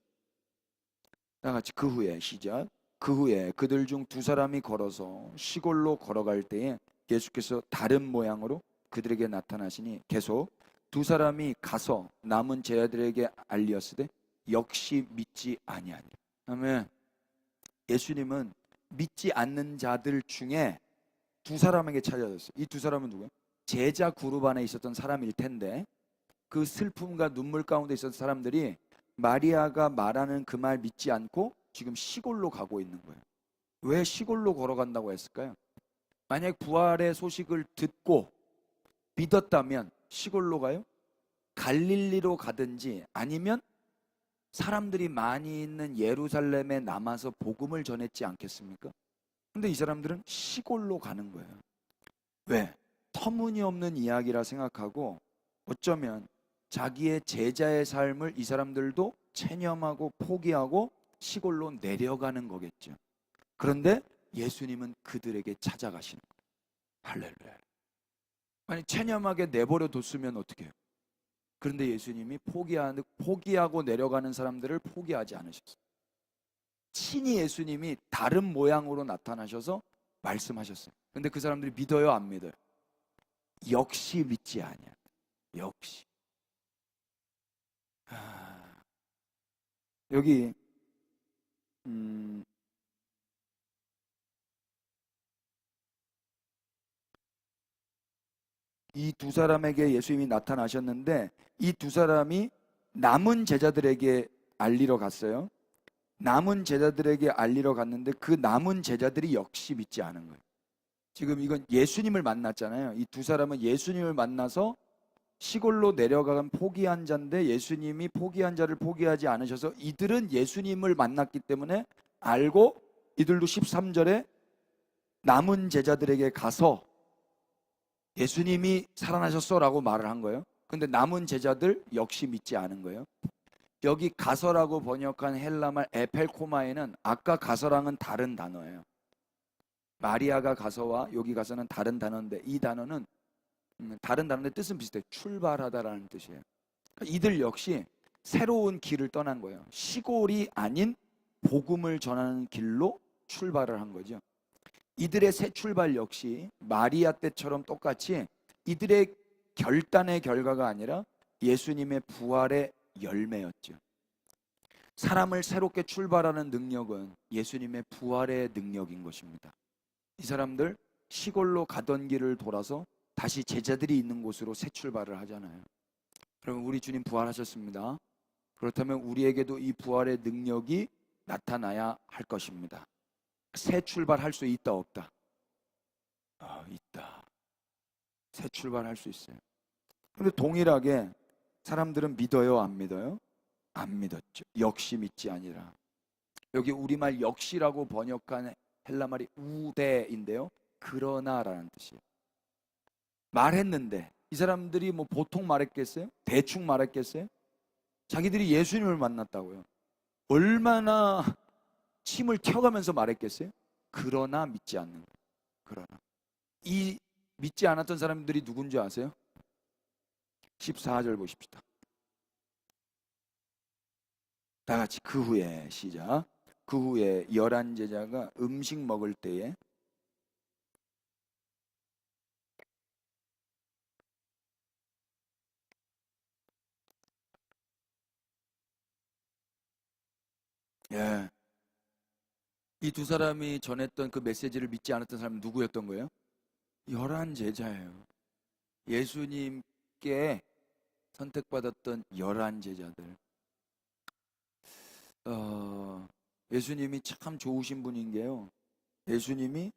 다 같이 그 후에 시작. 그 후에 그들 중 두 사람이 걸어서 시골로 걸어갈 때에 예수께서 다른 모양으로 그들에게 나타나시니 계속 두 사람이 가서 남은 제자들에게 알리었으되 역시 믿지 아니하니라. 아멘. 예수님은 믿지 않는 자들 중에 두 사람에게 찾아졌어요. 이 두 사람은 누구예요? 제자 그룹 안에 있었던 사람일 텐데 그 슬픔과 눈물 가운데 있었던 사람들이 마리아가 말하는 그 말 믿지 않고 지금 시골로 가고 있는 거예요. 왜 시골로 걸어간다고 했을까요? 만약 부활의 소식을 듣고 믿었다면 시골로 가요? 갈릴리로 가든지 아니면 사람들이 많이 있는 예루살렘에 남아서 복음을 전했지 않겠습니까? 근데 이 사람들은 시골로 가는 거예요. 왜? 터무니없는 이야기라 생각하고 어쩌면 자기의 제자의 삶을 이 사람들도 체념하고 포기하고 시골로 내려가는 거겠죠. 그런데 예수님은 그들에게 찾아가시는 거예요. 할렐루야. 아니 체념하게 내버려 뒀으면 어떻게 해요? 그런데 예수님이 포기하고 내려가는 사람들을 포기하지 않으셨어요. 친히 예수님이 다른 모양으로 나타나셔서 말씀하셨어요. 그런데 그 사람들이 믿어요, 안 믿어요? 역시 믿지 아니야. 역시. 여기 이 두 사람에게 예수님이 나타나셨는데 이 두 사람이 남은 제자들에게 알리러 갔어요. 남은 제자들에게 알리러 갔는데 그 남은 제자들이 역시 믿지 않은 거예요. 지금 이건 예수님을 만났잖아요. 이 두 사람은 예수님을 만나서 시골로 내려간 포기한 자인데 예수님이 포기한 자를 포기하지 않으셔서 이들은 예수님을 만났기 때문에 알고 이들도 13절에 남은 제자들에게 가서 예수님이 살아나셨어 라고 말을 한 거예요. 근데 남은 제자들 역시 믿지 않은 거예요. 여기 가서라고 번역한 헬라말 에펠코마에는 아까 가서랑은 다른 단어예요. 마리아가 가서와 여기 가서는 다른 단어인데, 이 단어는 다른 단어인데 뜻은 비슷해요. 출발하다라는 뜻이에요. 그러니까 이들 역시 새로운 길을 떠난 거예요. 시골이 아닌 복음을 전하는 길로 출발을 한 거죠. 이들의 새 출발 역시 마리아 때처럼 똑같이 이들의 결단의 결과가 아니라 예수님의 부활의 열매였죠. 사람을 새롭게 출발하는 능력은 예수님의 부활의 능력인 것입니다. 이 사람들 시골로 가던 길을 돌아서 다시 제자들이 있는 곳으로 새 출발을 하잖아요. 그러면 우리 주님 부활하셨습니다. 그렇다면 우리에게도 이 부활의 능력이 나타나야 할 것입니다. 새 출발할 수 있다 없다? 있다. 새 출발할 수 있어요. 그런데 동일하게 사람들은 믿어요, 안 믿어요? 안 믿었죠. 역시 믿지 아니라. 여기 우리말 역시라고 번역한 헬라말이 우대인데요, 그러나라는 뜻이에요. 말했는데 이 사람들이 뭐 보통 말했겠어요? 대충 말했겠어요? 자기들이 예수님을 만났다고요. 얼마나 침을 튀어가면서 말했겠어요? 그러나 믿지 않는 거예요. 그러나 이 믿지 않았던 사람들이 누군지 아세요? 14절 보십시다. 다 같이 그 후에 시작. 그 후에 11 제자가 음식 먹을 때에 예, 이 두 사람이 전했던 그 메시지를 믿지 않았던 사람은 누구였던 거예요? 11 제자예요. 예수님께 선택받았던 11 제자들. 예수님이 참 좋으신 분인 게요, 예수님이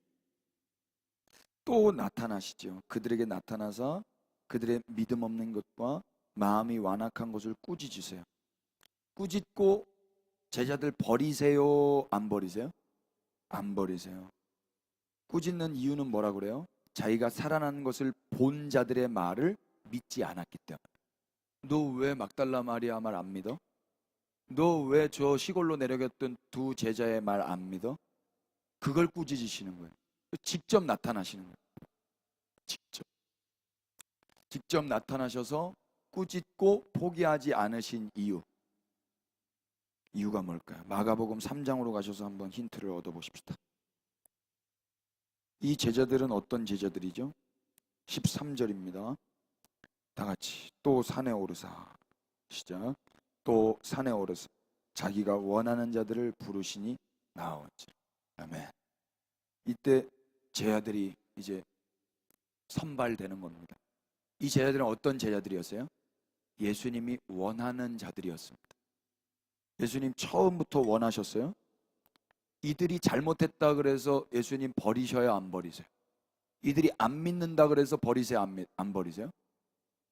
또 나타나시죠. 그들에게 나타나서 그들의 믿음 없는 것과 마음이 완악한 것을 꾸짖으세요. 꾸짖고 제자들 버리세요, 안 버리세요? 안 버리세요. 꾸짖는 이유는 뭐라 그래요? 자기가 살아난 것을 본 자들의 말을 믿지 않았기 때문에. 너 왜 막달라 마리아 말 안 믿어? 너 왜 저 시골로 내려갔던 두 제자의 말 안 믿어? 그걸 꾸짖으시는 거예요. 직접 나타나시는 거예요. 직접 나타나셔서 꾸짖고 포기하지 않으신 이유가 뭘까요? 마가복음 3장으로 가셔서 한번 힌트를 얻어보십시다. 이 제자들은 어떤 제자들이죠? 13절입니다. 다 같이 또 산에 오르사 시작. 또 산에 오르사 자기가 원하는 자들을 부르시니 나오지. 아멘. 이때 제자들이 이제 선발되는 겁니다. 이 제자들은 어떤 제자들이었어요? 예수님이 원하는 자들이었습니다. 예수님 처음부터 원하셨어요? 이들이 잘못했다 그래서 예수님 버리셔야 안 버리세요? 이들이 안 믿는다 그래서 버리세요, 안 버리세요?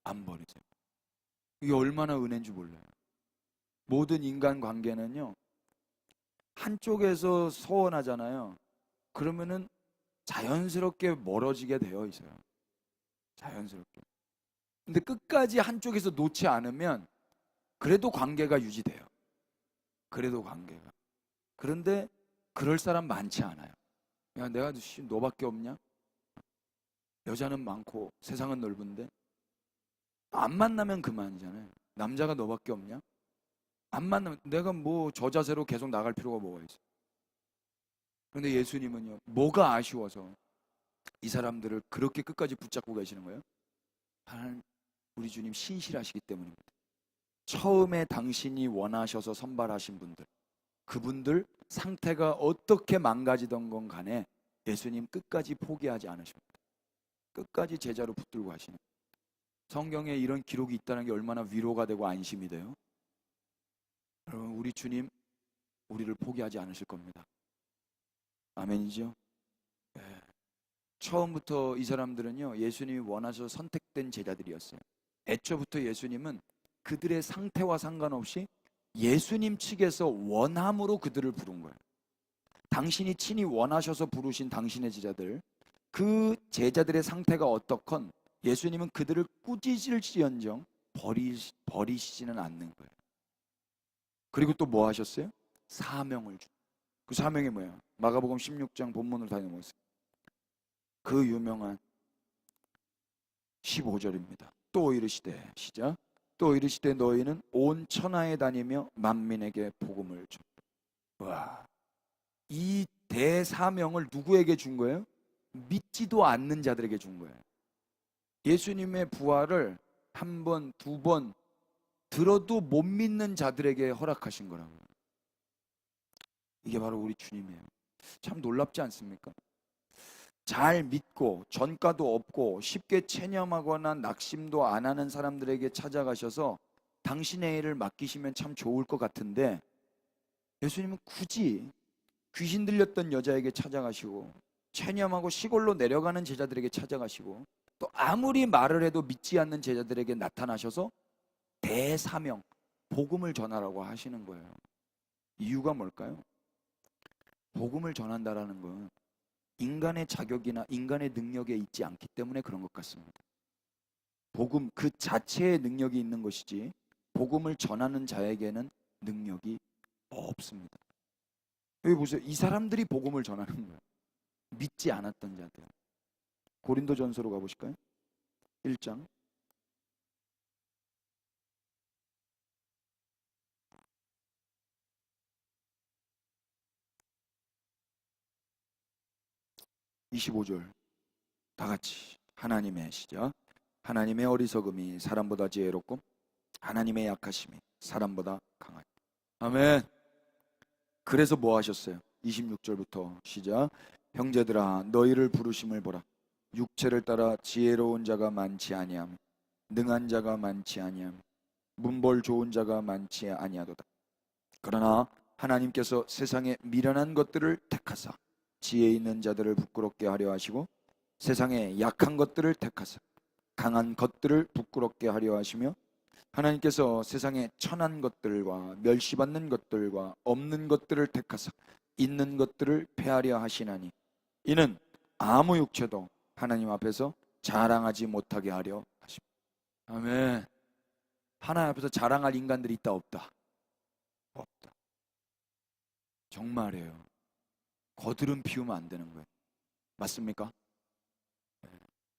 안 버리세요. 이게 얼마나 은혜인지 몰라요. 모든 인간 관계는요, 한쪽에서 소원하잖아요. 그러면은 자연스럽게 멀어지게 되어 있어요. 자연스럽게. 근데 끝까지 한쪽에서 놓지 않으면 그래도 관계가 유지돼요. 그래도 관계가. 그런데 그럴 사람 많지 않아요. 야, 내가 너밖에 없냐? 여자는 많고 세상은 넓은데 안 만나면 그만이잖아요. 남자가 너밖에 없냐? 안 만나면 내가 뭐 저 자세로 계속 나갈 필요가 뭐가 있어. 그런데 예수님은요, 뭐가 아쉬워서 이 사람들을 그렇게 끝까지 붙잡고 계시는 거예요? 하나님, 우리 주님 신실하시기 때문입니다. 처음에 당신이 원하셔서 선발하신 분들, 그분들 상태가 어떻게 망가지던 건 간에 예수님 끝까지 포기하지 않으십니다. 끝까지 제자로 붙들고 가시는. 성경에 이런 기록이 있다는 게 얼마나 위로가 되고 안심이 돼요. 여러분, 우리 주님 우리를 포기하지 않으실 겁니다. 아멘이죠? 네. 처음부터 이 사람들은요, 예수님이 원하셔서 선택된 제자들이었어요. 애초부터 예수님은 그들의 상태와 상관없이 예수님 측에서 원함으로 그들을 부른 거예요. 당신이 친히 원하셔서 부르신 당신의 제자들, 그 제자들의 상태가 어떻건 예수님은 그들을 꾸짖을지언정 버리시지는 않는 거예요. 그리고 또 뭐 하셨어요? 사명을 주. 그 사명이 뭐예요? 마가복음 16장 본문으로 다녀보세요. 그 유명한 15절입니다. 또 이르시되, 시작. 또 이르시되 너희는 온 천하에 다니며 만민에게 복음을 줘. 와, 이 대사명을 누구에게 준 거예요? 믿지도 않는 자들에게 준 거예요. 예수님의 부활을 한 번, 두 번 들어도 못 믿는 자들에게 허락하신 거라고요. 이게 바로 우리 주님이에요. 참 놀랍지 않습니까? 잘 믿고 전과도 없고 쉽게 체념하거나 낙심도 안 하는 사람들에게 찾아가셔서 당신의 일을 맡기시면 참 좋을 것 같은데, 예수님은 굳이 귀신 들렸던 여자에게 찾아가시고 체념하고 시골로 내려가는 제자들에게 찾아가시고 또 아무리 말을 해도 믿지 않는 제자들에게 나타나셔서 대사명, 복음을 전하라고 하시는 거예요. 이유가 뭘까요? 복음을 전한다라는 건 인간의 자격이나 인간의 능력에 있지 않기 때문에 그런 것 같습니다. 복음 그 자체의 능력이 있는 것이지 복음을 전하는 자에게는 능력이 없습니다. 여기 보세요. 이 사람들이 복음을 전하는 거예요. 믿지 않았던 자들. 고린도전서로 가보실까요? 1장 25절 다 같이 하나님의 시작. 하나님의 어리석음이 사람보다 지혜롭고 하나님의 약하심이 사람보다 강하다. 아멘. 그래서 뭐 하셨어요? 26절부터 시작. 형제들아 너희를 부르심을 보라. 육체를 따라 지혜로운 자가 많지 아니함, 능한 자가 많지 아니함, 문벌 좋은 자가 많지 아니하도다. 그러나 하나님께서 세상에 미련한 것들을 택하사 지혜 있는 자들을 부끄럽게 하려 하시고 세상에 약한 것들을 택하사 강한 것들을 부끄럽게 하려 하시며 하나님께서 세상에 천한 것들과 멸시받는 것들과 없는 것들을 택하사 있는 것들을 폐하려 하시나니 이는 아무 육체도 하나님 앞에서 자랑하지 못하게 하려 하십니다. 아멘. 하나님 앞에서 자랑할 인간들이 있다 없다? 없다. 정말이에요. 거드름 피우면 안 되는 거예요. 맞습니까?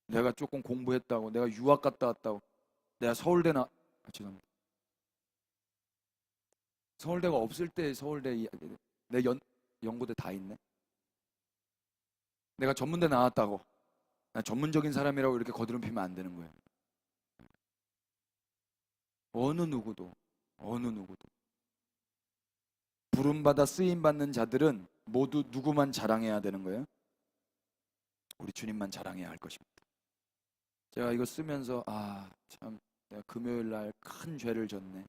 내가 조금 공부했다고, 내가 유학 갔다 왔다고, 내가 서울대나 죄송합니다. 서울대가 없을 때 서울대 내 연고대 다 있네. 내가 전문대 나왔다고, 나 전문적인 사람이라고 이렇게 거드름 피면 안 되는 거예요. 어느 누구도 부름받아 쓰임받는 자들은 모두 누구만 자랑해야 되는 거예요? 우리 주님만 자랑해야 할 것입니다. 제가 이거 쓰면서 참 내가 금요일 날 큰 죄를 졌네.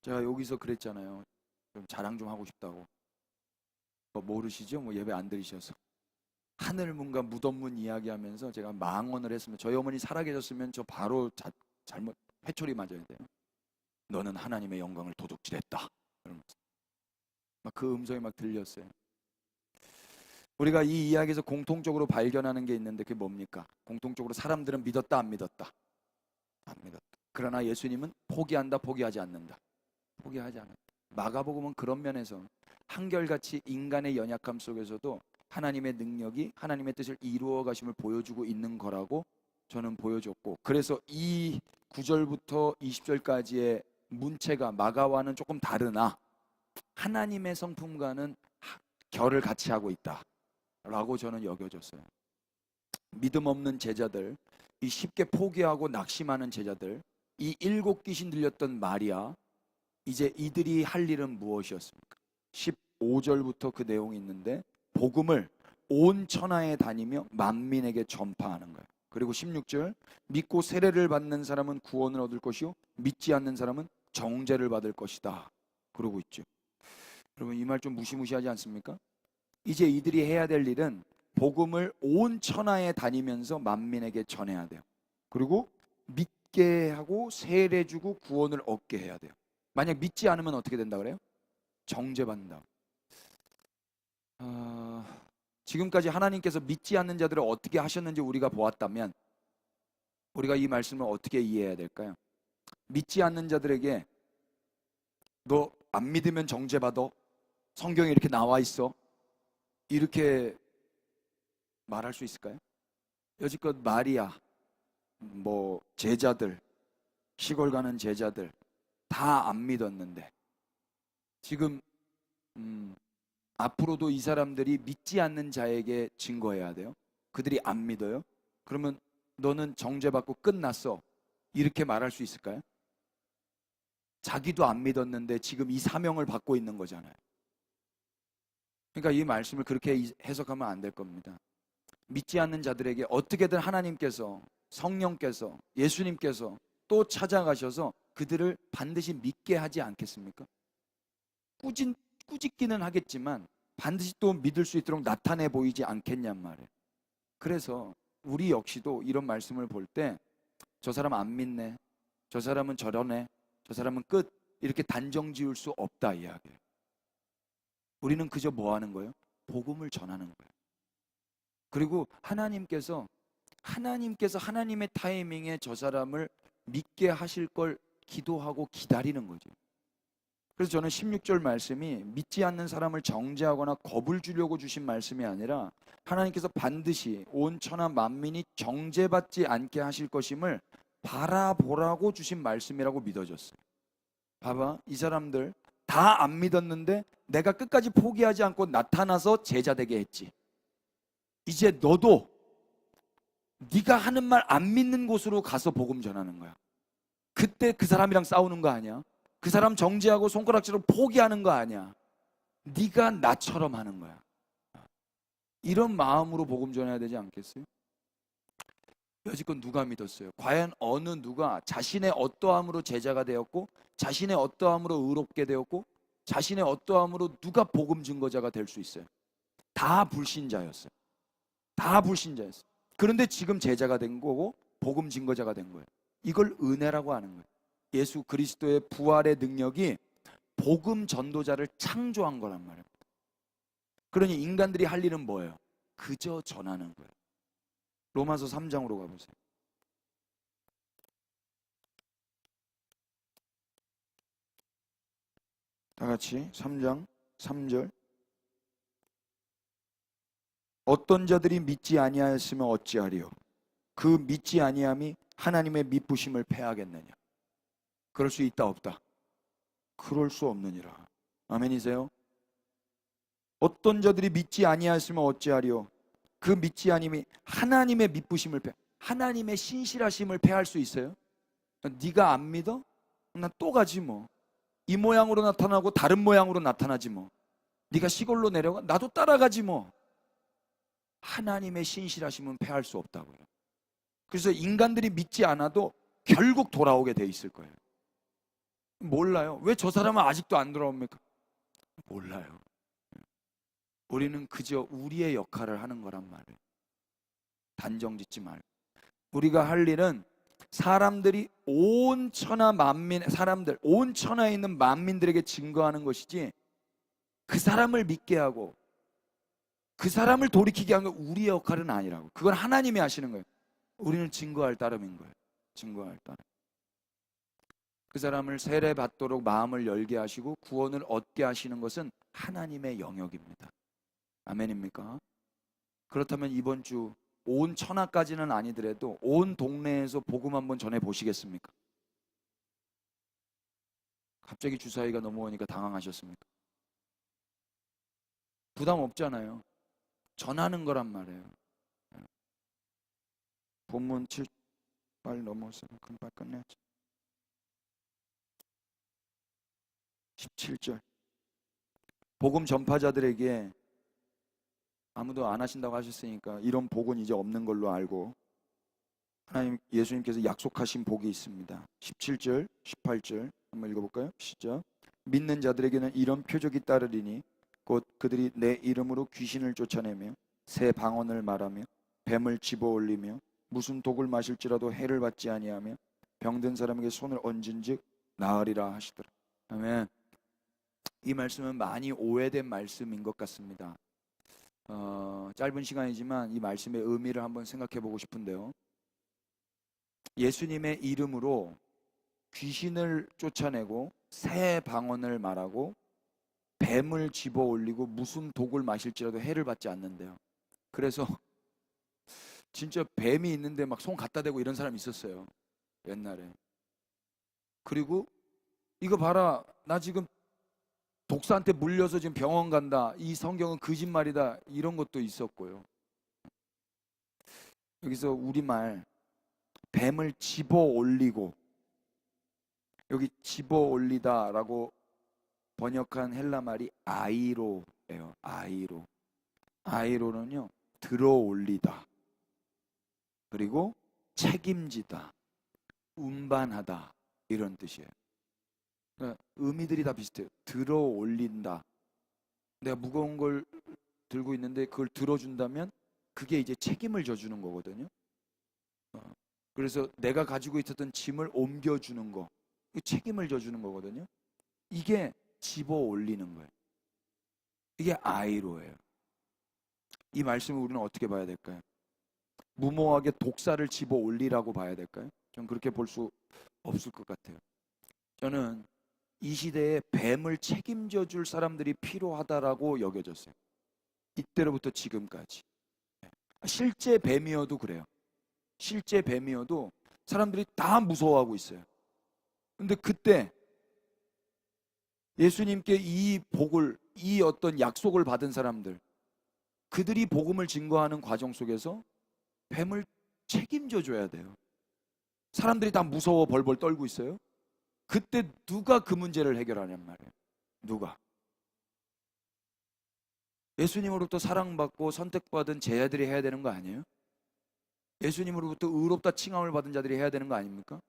제가 여기서 그랬잖아요. 좀 자랑 좀 하고 싶다고. 모르시죠? 예배 안 들으셔서. 하늘문과 무덤문 이야기하면서 제가 망언을 했으면, 저희 어머니 살아계셨으면 저 바로 잘못 회초리 맞아야 돼요. 너는 하나님의 영광을 도둑질했다. 그러면서 막 그 음성이 막 들렸어요. 우리가 이 이야기에서 공통적으로 발견하는 게 있는데 그게 뭡니까? 공통적으로 사람들은 믿었다 안 믿었다? 안 믿었다. 그러나 예수님은 포기하지 않는다. 포기하지 않았다. 마가복음은 그런 면에서 한결같이 인간의 연약함 속에서도 하나님의 능력이 하나님의 뜻을 이루어 가심을 보여주고 있는 거라고 저는 보여줬고, 그래서 이 9절부터 20절까지의 문체가 마가와는 조금 다르나 하나님의 성품과는 결을 같이 하고 있다 라고 저는 여겨졌어요. 믿음 없는 제자들, 이 쉽게 포기하고 낙심하는 제자들, 이 7 귀신 들렸던 마리아, 이제 이들이 할 일은 무엇이었습니까? 15절부터 그 내용이 있는데 복음을 온 천하에 다니며 만민에게 전파하는 거예요. 그리고 16절, 믿고 세례를 받는 사람은 구원을 얻을 것이요 믿지 않는 사람은 정죄를 받을 것이다 그러고 있죠. 여러분 이 말 좀 무시무시하지 않습니까? 이제 이들이 해야 될 일은 복음을 온 천하에 다니면서 만민에게 전해야 돼요. 그리고 믿게 하고 세례 주고 구원을 얻게 해야 돼요. 만약 믿지 않으면 어떻게 된다 그래요? 정죄받는다. 지금까지 하나님께서 믿지 않는 자들을 어떻게 하셨는지 우리가 보았다면 우리가 이 말씀을 어떻게 이해해야 될까요? 믿지 않는 자들에게 너 안 믿으면 정죄받아, 성경에 이렇게 나와 있어, 이렇게 말할 수 있을까요? 여지껏 마리아, 제자들, 시골 가는 제자들 다 안 믿었는데 지금 앞으로도 이 사람들이 믿지 않는 자에게 증거해야 돼요. 그들이 안 믿어요. 그러면 너는 정죄받고 끝났어, 이렇게 말할 수 있을까요? 자기도 안 믿었는데 지금 이 사명을 받고 있는 거잖아요. 그러니까 이 말씀을 그렇게 해석하면 안 될 겁니다. 믿지 않는 자들에게 어떻게든 하나님께서, 성령께서, 예수님께서 또 찾아가셔서 그들을 반드시 믿게 하지 않겠습니까? 꾸짖기는 하겠지만 반드시 또 믿을 수 있도록 나타내 보이지 않겠냔 말이에요. 그래서 우리 역시도 이런 말씀을 볼 때 저 사람 안 믿네, 저 사람은 저러네, 저 사람은 끝, 이렇게 단정 지을 수 없다 이야기예요. 우리는 그저 뭐 하는 거예요? 복음을 전하는 거예요. 그리고 하나님께서 하나님의 타이밍에 저 사람을 믿게 하실 걸 기도하고 기다리는 거죠. 그래서 저는 16절 말씀이 믿지 않는 사람을 정죄하거나 겁을 주려고 주신 말씀이 아니라 하나님께서 반드시 온 천하 만민이 정죄받지 않게 하실 것임을 바라보라고 주신 말씀이라고 믿어졌어요. 봐봐, 이 사람들 다 안 믿었는데 내가 끝까지 포기하지 않고 나타나서 제자 되게 했지. 이제 너도 네가 하는 말 안 믿는 곳으로 가서 복음 전하는 거야. 그때 그 사람이랑 싸우는 거 아니야. 그 사람 정죄하고 손가락질로 포기하는 거 아니야. 네가 나처럼 하는 거야. 이런 마음으로 복음 전해야 되지 않겠어요? 여지껏 누가 믿었어요? 과연 어느 누가 자신의 어떠함으로 제자가 되었고, 자신의 어떠함으로 의롭게 되었고, 자신의 어떠함으로 누가 복음 증거자가 될 수 있어요? 다 불신자였어요. 다 불신자였어요. 그런데 지금 제자가 된 거고 복음 증거자가 된 거예요. 이걸 은혜라고 하는 거예요. 예수 그리스도의 부활의 능력이 복음 전도자를 창조한 거란 말이에요. 그러니 인간들이 할 일은 뭐예요? 그저 전하는 거예요. 로마서 3장으로 가보세요. 다 같이 3장 3절. 어떤 자들이 믿지 아니하였으면 어찌하리요? 그 믿지 아니함이 하나님의 미쁘심을 패하겠느냐? 그럴 수 있다 없다? 그럴 수 없느니라. 아멘이세요? 어떤 자들이 믿지 아니하였으면 어찌하리요? 그 믿지 아니함이 하나님의 미쁘심을 하나님의 신실하심을 패할 수 있어요? 네가 안 믿어? 나 또 가지 뭐. 이 모양으로 나타나고 다른 모양으로 나타나지 뭐. 네가 시골로 내려가? 나도 따라가지 뭐. 하나님의 신실하심은 패할 수 없다고요. 그래서 인간들이 믿지 않아도 결국 돌아오게 돼 있을 거예요. 몰라요. 왜 저 사람은 아직도 안 돌아옵니까? 몰라요. 우리는 그저 우리의 역할을 하는 거란 말이에요. 단정 짓지 말고. 우리가 할 일은 사람들이 온 천하 만민, 사람들, 온 천하에 있는 만민들에게 증거하는 것이지, 그 사람을 믿게 하고 그 사람을 돌이키게 하는 건 우리의 역할은 아니라고. 그건 하나님이 하시는 거예요. 우리는 증거할 따름인 거예요. 증거할 따름. 그 사람을 세례 받도록 마음을 열게 하시고 구원을 얻게 하시는 것은 하나님의 영역입니다. 아멘입니까? 그렇다면 이번 주 온 천하까지는 아니더라도 온 동네에서 복음 한번 전해 보시겠습니까? 갑자기 주사위가 넘어오니까 당황하셨습니까? 부담 없잖아요. 전하는 거란 말이에요. 본문 7 빨리 넘어오세요. 금방 끝내야지. 17절. 복음 전파자들에게 아무도 안 하신다고 하셨으니까 이런 복은 이제 없는 걸로 알고 하나님, 예수님께서 약속하신 복이 있습니다. 17절, 18절 한번 읽어볼까요? 시작. 믿는 자들에게는 이런 표적이 따르리니 곧 그들이 내 이름으로 귀신을 쫓아내며 새 방언을 말하며 뱀을 집어올리며 무슨 독을 마실지라도 해를 받지 아니하며 병든 사람에게 손을 얹은즉 나으리라 하시더라. 아멘. 이 말씀은 많이 오해된 말씀인 것 같습니다. 짧은 시간이지만 이 말씀의 의미를 한번 생각해 보고 싶은데요. 예수님의 이름으로 귀신을 쫓아내고 새 방언을 말하고 뱀을 집어 올리고 무슨 독을 마실지라도 해를 받지 않는데요. 그래서 진짜 뱀이 있는데 막 손 갖다 대고 이런 사람이 있었어요, 옛날에. 그리고 이거 봐라, 나 지금 독사한테 물려서 지금 병원 간다, 이 성경은 거짓말이다, 이런 것도 있었고요. 여기서 우리말 뱀을 집어 올리고, 여기 집어 올리다라고 번역한 헬라 말이 아이로예요. 아이로. 아이로는요, 들어 올리다, 그리고 책임지다, 운반하다, 이런 뜻이에요. 그러니까 의미들이 다 비슷해요. 들어 올린다. 내가 무거운 걸 들고 있는데 그걸 들어준다면 그게 이제 책임을 져주는 거거든요. 그래서 내가 가지고 있었던 짐을 옮겨주는 거, 책임을 져주는 거거든요. 이게 집어 올리는 거예요. 이게 아이로예요. 이 말씀을 우리는 어떻게 봐야 될까요? 무모하게 독사를 집어 올리라고 봐야 될까요? 좀 그렇게 볼 수 없을 것 같아요. 저는 이 시대에 뱀을 책임져 줄 사람들이 필요하다라고 여겨졌어요. 이때로부터 지금까지. 실제 뱀이어도 그래요. 실제 뱀이어도 사람들이 다 무서워하고 있어요. 근데 그때 예수님께 이 복을, 이 어떤 약속을 받은 사람들, 그들이 복음을 증거하는 과정 속에서 뱀을 책임져 줘야 돼요. 사람들이 다 무서워 벌벌 떨고 있어요. 그때 누가 그 문제를 해결하냔 말이에요. 누가? 예수님으로부터 사랑받고 선택받은 제자들이 해야 되는 거 아니에요? 예수님으로부터 의롭다 칭함을 받은 자들이 해야 되는 거 아닙니까?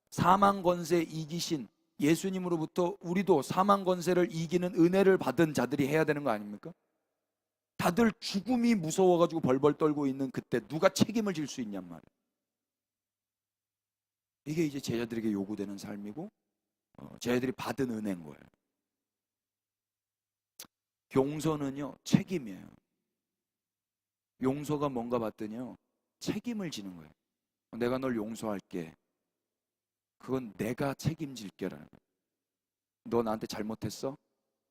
사망 권세 이기신 예수님으로부터 우리도 사망 권세를 이기는 은혜를 받은 자들이 해야 되는 거 아닙니까? 다들 죽음이 무서워가지고 벌벌 떨고 있는 그때 누가 책임을 질 수 있냔 말이에요. 이게 이제 제자들에게 요구되는 삶이고 제자들이 받은 은혜인 거예요. 용서는요, 책임이에요. 용서가 뭔가 봤더니요, 책임을 지는 거예요. 내가 널 용서할게. 그건 내가 책임질게라는 거예요. 너 나한테 잘못했어?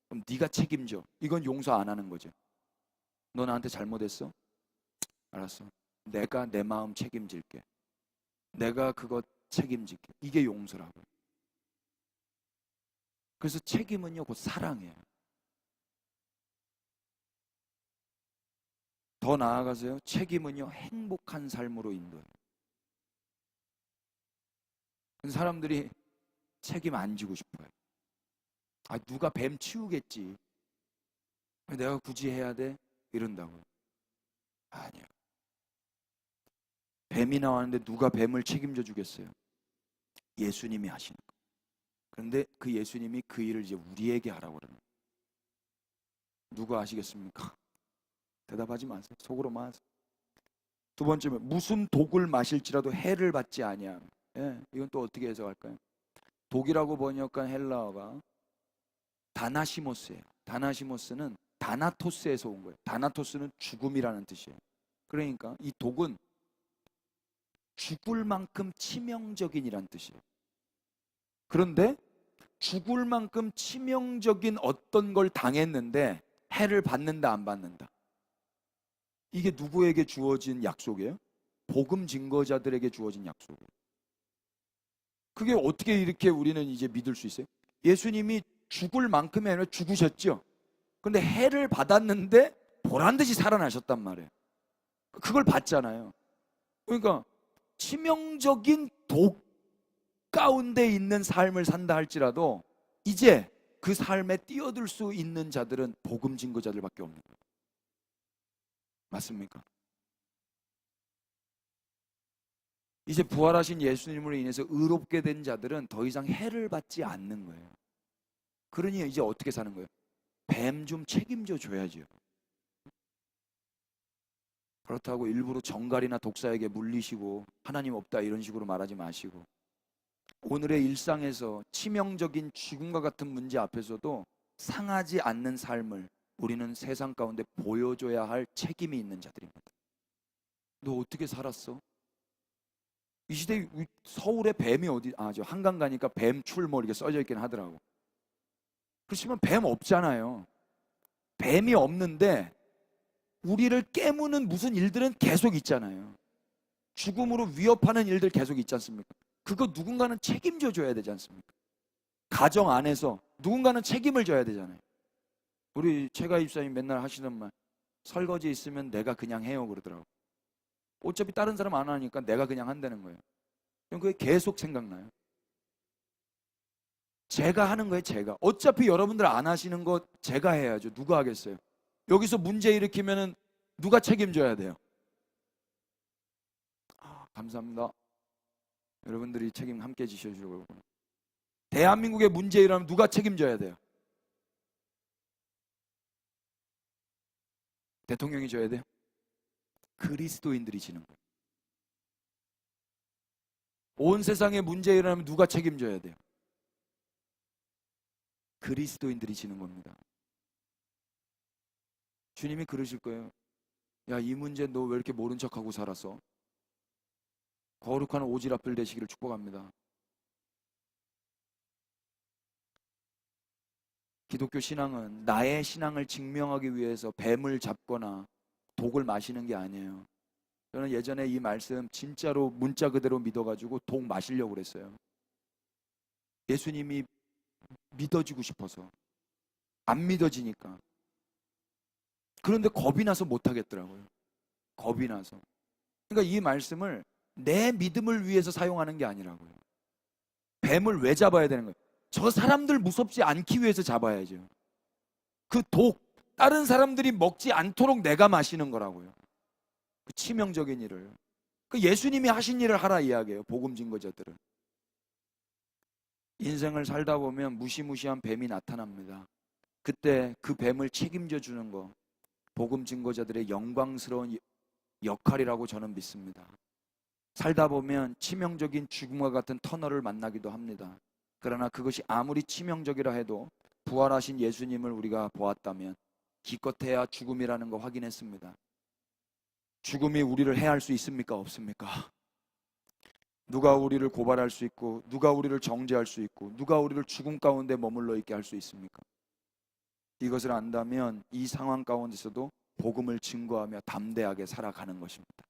그럼 네가 책임져. 이건 용서 안 하는 거죠. 너 나한테 잘못했어? 알았어. 내가 내 마음 책임질게. 내가 그거 책임질게. 이게 용서라고요. 그래서 책임은요, 곧 사랑이에요. 더 나아가서요, 책임은요, 행복한 삶으로 인도해요. 사람들이 책임 안 지고 싶어요. 아, 누가 뱀 치우겠지. 내가 굳이 해야 돼? 이런다고요. 아니요. 뱀이 나왔는데 누가 뱀을 책임져 주겠어요? 예수님이 하시는 거. 그런데 그 예수님이 그 일을 이제 우리에게 하라고 그러는 거예요. 누가 아시겠습니까? 대답하지 마세요. 속으로만 하세요. 두 번째는 무슨 독을 마실지라도 해를 받지 아니함. 예, 이건 또 어떻게 해석할까요? 독이라고 번역한 헬라어가 다나시모스예요. 다나시모스는 다나토스에서 온 거예요. 다나토스는 죽음이라는 뜻이에요. 그러니까 이 독은 죽을 만큼 치명적인이란 뜻이에요. 그런데 죽을 만큼 치명적인 어떤 걸 당했는데 해를 받는다 안 받는다? 이게 누구에게 주어진 약속이에요? 복음 증거자들에게 주어진 약속이에요. 그게 어떻게 이렇게 우리는 이제 믿을 수 있어요? 예수님이 죽을 만큼이 아니라 죽으셨죠. 근데 해를 받았는데 보란듯이 살아나셨단 말이에요. 그걸 봤잖아요. 그러니까 치명적인 독 가운데 있는 삶을 산다 할지라도 이제 그 삶에 뛰어들 수 있는 자들은 복음 증거자들밖에 없는 거예요. 맞습니까? 이제 부활하신 예수님으로 인해서 의롭게 된 자들은 더 이상 해를 받지 않는 거예요. 그러니 이제 어떻게 사는 거예요? 뱀 좀 책임져 줘야죠. 그렇다고 일부러 정갈이나 독사에게 물리시고 하나님 없다 이런 식으로 말하지 마시고, 오늘의 일상에서 치명적인 죽음과 같은 문제 앞에서도 상하지 않는 삶을 우리는 세상 가운데 보여줘야 할 책임이 있는 자들입니다. 너 어떻게 살았어? 이 시대 서울에 뱀이 어디, 저 한강 가니까 뱀 출몰 이렇게 써져 있긴 하더라고. 그렇지만 뱀 없잖아요. 뱀이 없는데 우리를 깨무는 무슨 일들은 계속 있잖아요. 죽음으로 위협하는 일들 계속 있지 않습니까? 그거 누군가는 책임져 줘야 되지 않습니까? 가정 안에서 누군가는 책임을 져야 되잖아요. 우리 최가 입사님 맨날 하시는 말, 설거지 있으면 내가 그냥 해요 그러더라고. 어차피 다른 사람 안 하니까 내가 그냥 한다는 거예요. 그럼 그게 계속 생각나요. 제가 하는 거예요, 제가. 어차피 여러분들 안 하시는 거 제가 해야죠. 누가 하겠어요? 여기서 문제 일으키면은 누가 책임져야 돼요? 감사합니다. 여러분들이 책임 함께 지셔주고. 대한민국의 문제 일어나면 누가 책임져야 돼요? 대통령이 져야 돼요? 그리스도인들이 지는 거예요. 온 세상에 문제 일어나면 누가 책임져야 돼요? 그리스도인들이 지는 겁니다. 주님이 그러실 거예요. 야, 이 문제 너 왜 이렇게 모른 척하고 살았어? 거룩한 오지랖들 되시기를 축복합니다. 기독교 신앙은 나의 신앙을 증명하기 위해서 뱀을 잡거나 독을 마시는 게 아니에요. 저는 예전에 이 말씀 진짜로 문자 그대로 믿어가지고 독 마시려고 그랬어요. 예수님이 믿어지고 싶어서. 안 믿어지니까. 그런데 겁이 나서 못하겠더라고요. 겁이 나서. 그러니까 이 말씀을 내 믿음을 위해서 사용하는 게 아니라고요. 뱀을 왜 잡아야 되는 거예요? 저 사람들 무섭지 않기 위해서 잡아야죠. 그 독, 다른 사람들이 먹지 않도록 내가 마시는 거라고요. 그 치명적인 일을. 그 예수님이 하신 일을 하라 이야기예요. 복음 증거자들은. 인생을 살다 보면 무시무시한 뱀이 나타납니다. 그때 그 뱀을 책임져 주는 거, 복음 증거자들의 영광스러운 역할이라고 저는 믿습니다. 살다 보면 치명적인 죽음과 같은 터널을 만나기도 합니다. 그러나 그것이 아무리 치명적이라 해도 부활하신 예수님을 우리가 보았다면 기껏해야 죽음이라는 거 확인했습니다. 죽음이 우리를 해할 수 있습니까? 없습니까? 누가 우리를 고발할 수 있고, 누가 우리를 정죄할 수 있고, 누가 우리를 죽음 가운데 머물러 있게 할 수 있습니까? 이것을 안다면 이 상황 가운데서도 복음을 증거하며 담대하게 살아가는 것입니다.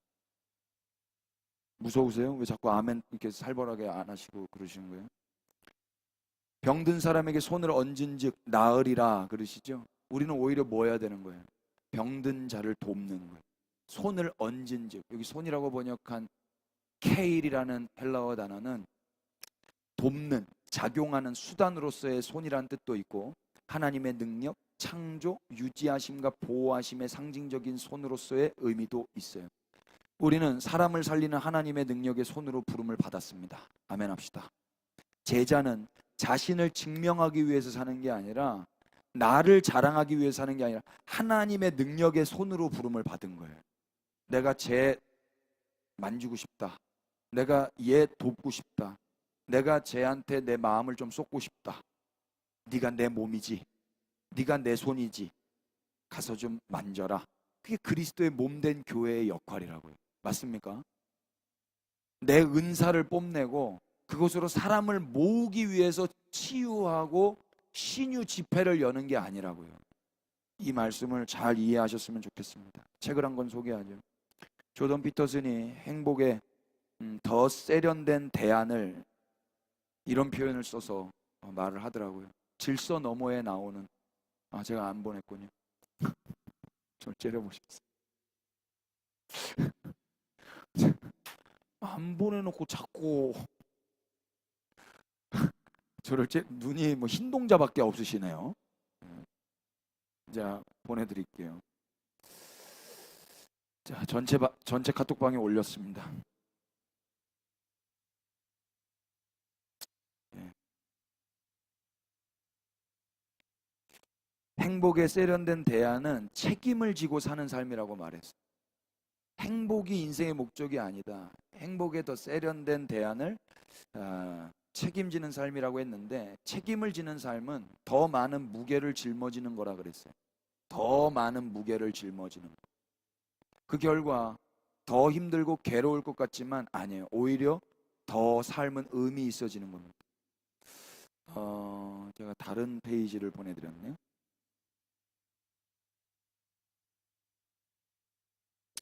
무서우세요? 왜 자꾸 아멘 이렇게 살벌하게 안 하시고 그러시는 거예요? 병든 사람에게 손을 얹은 즉 나으리라 그러시죠? 우리는 오히려 뭐 해야 되는 거예요? 병든 자를 돕는 거예요. 손을 얹은 즉, 여기 손이라고 번역한 케일이라는 헬라어 단어는 돕는, 작용하는 수단으로서의 손이라는 뜻도 있고, 하나님의 능력, 창조, 유지하심과 보호하심의 상징적인 손으로서의 의미도 있어요. 우리는 사람을 살리는 하나님의 능력의 손으로 부름을 받았습니다. 아멘 합시다. 제자는 자신을 증명하기 위해서 사는 게 아니라, 나를 자랑하기 위해서 사는 게 아니라 하나님의 능력의 손으로 부름을 받은 거예요. 내가 쟤 만지고 싶다. 내가 얘 돕고 싶다. 내가 쟤한테 내 마음을 좀 쏟고 싶다. 네가 내 몸이지. 네가 내 손이지. 가서 좀 만져라. 그게 그리스도의 몸된 교회의 역할이라고요. 맞습니까? 내 은사를 뽐내고 그것으로 사람을 모으기 위해서 치유하고 신유 집회를 여는 게 아니라고요. 이 말씀을 잘 이해하셨으면 좋겠습니다. 책을 한 권 소개하죠. 조던 피터슨이 행복의 더 세련된 대안을 이런 표현을 써서 말을 하더라고요. 질서 너머에 나오는, 제가 안 보냈군요. 저 째려보셨어요. 안 보내놓고 자꾸 저를 눈이 뭐 흰동자밖에 없으시네요. 자, 보내드릴게요. 자, 전체 카톡방에 올렸습니다. 예. 행복의 세련된 대안은 책임을 지고 사는 삶이라고 말했어요. 행복이 인생의 목적이 아니다. 행복의 더 세련된 대안을 책임지는 삶이라고 했는데, 책임을 지는 삶은 더 많은 무게를 짊어지는 거라 그랬어요. 더 많은 무게를 짊어지는 거. 그 결과 더 힘들고 괴로울 것 같지만 아니에요. 오히려 더 삶은 의미 있어지는 겁니다. 제가 다른 페이지를 보내드렸네요.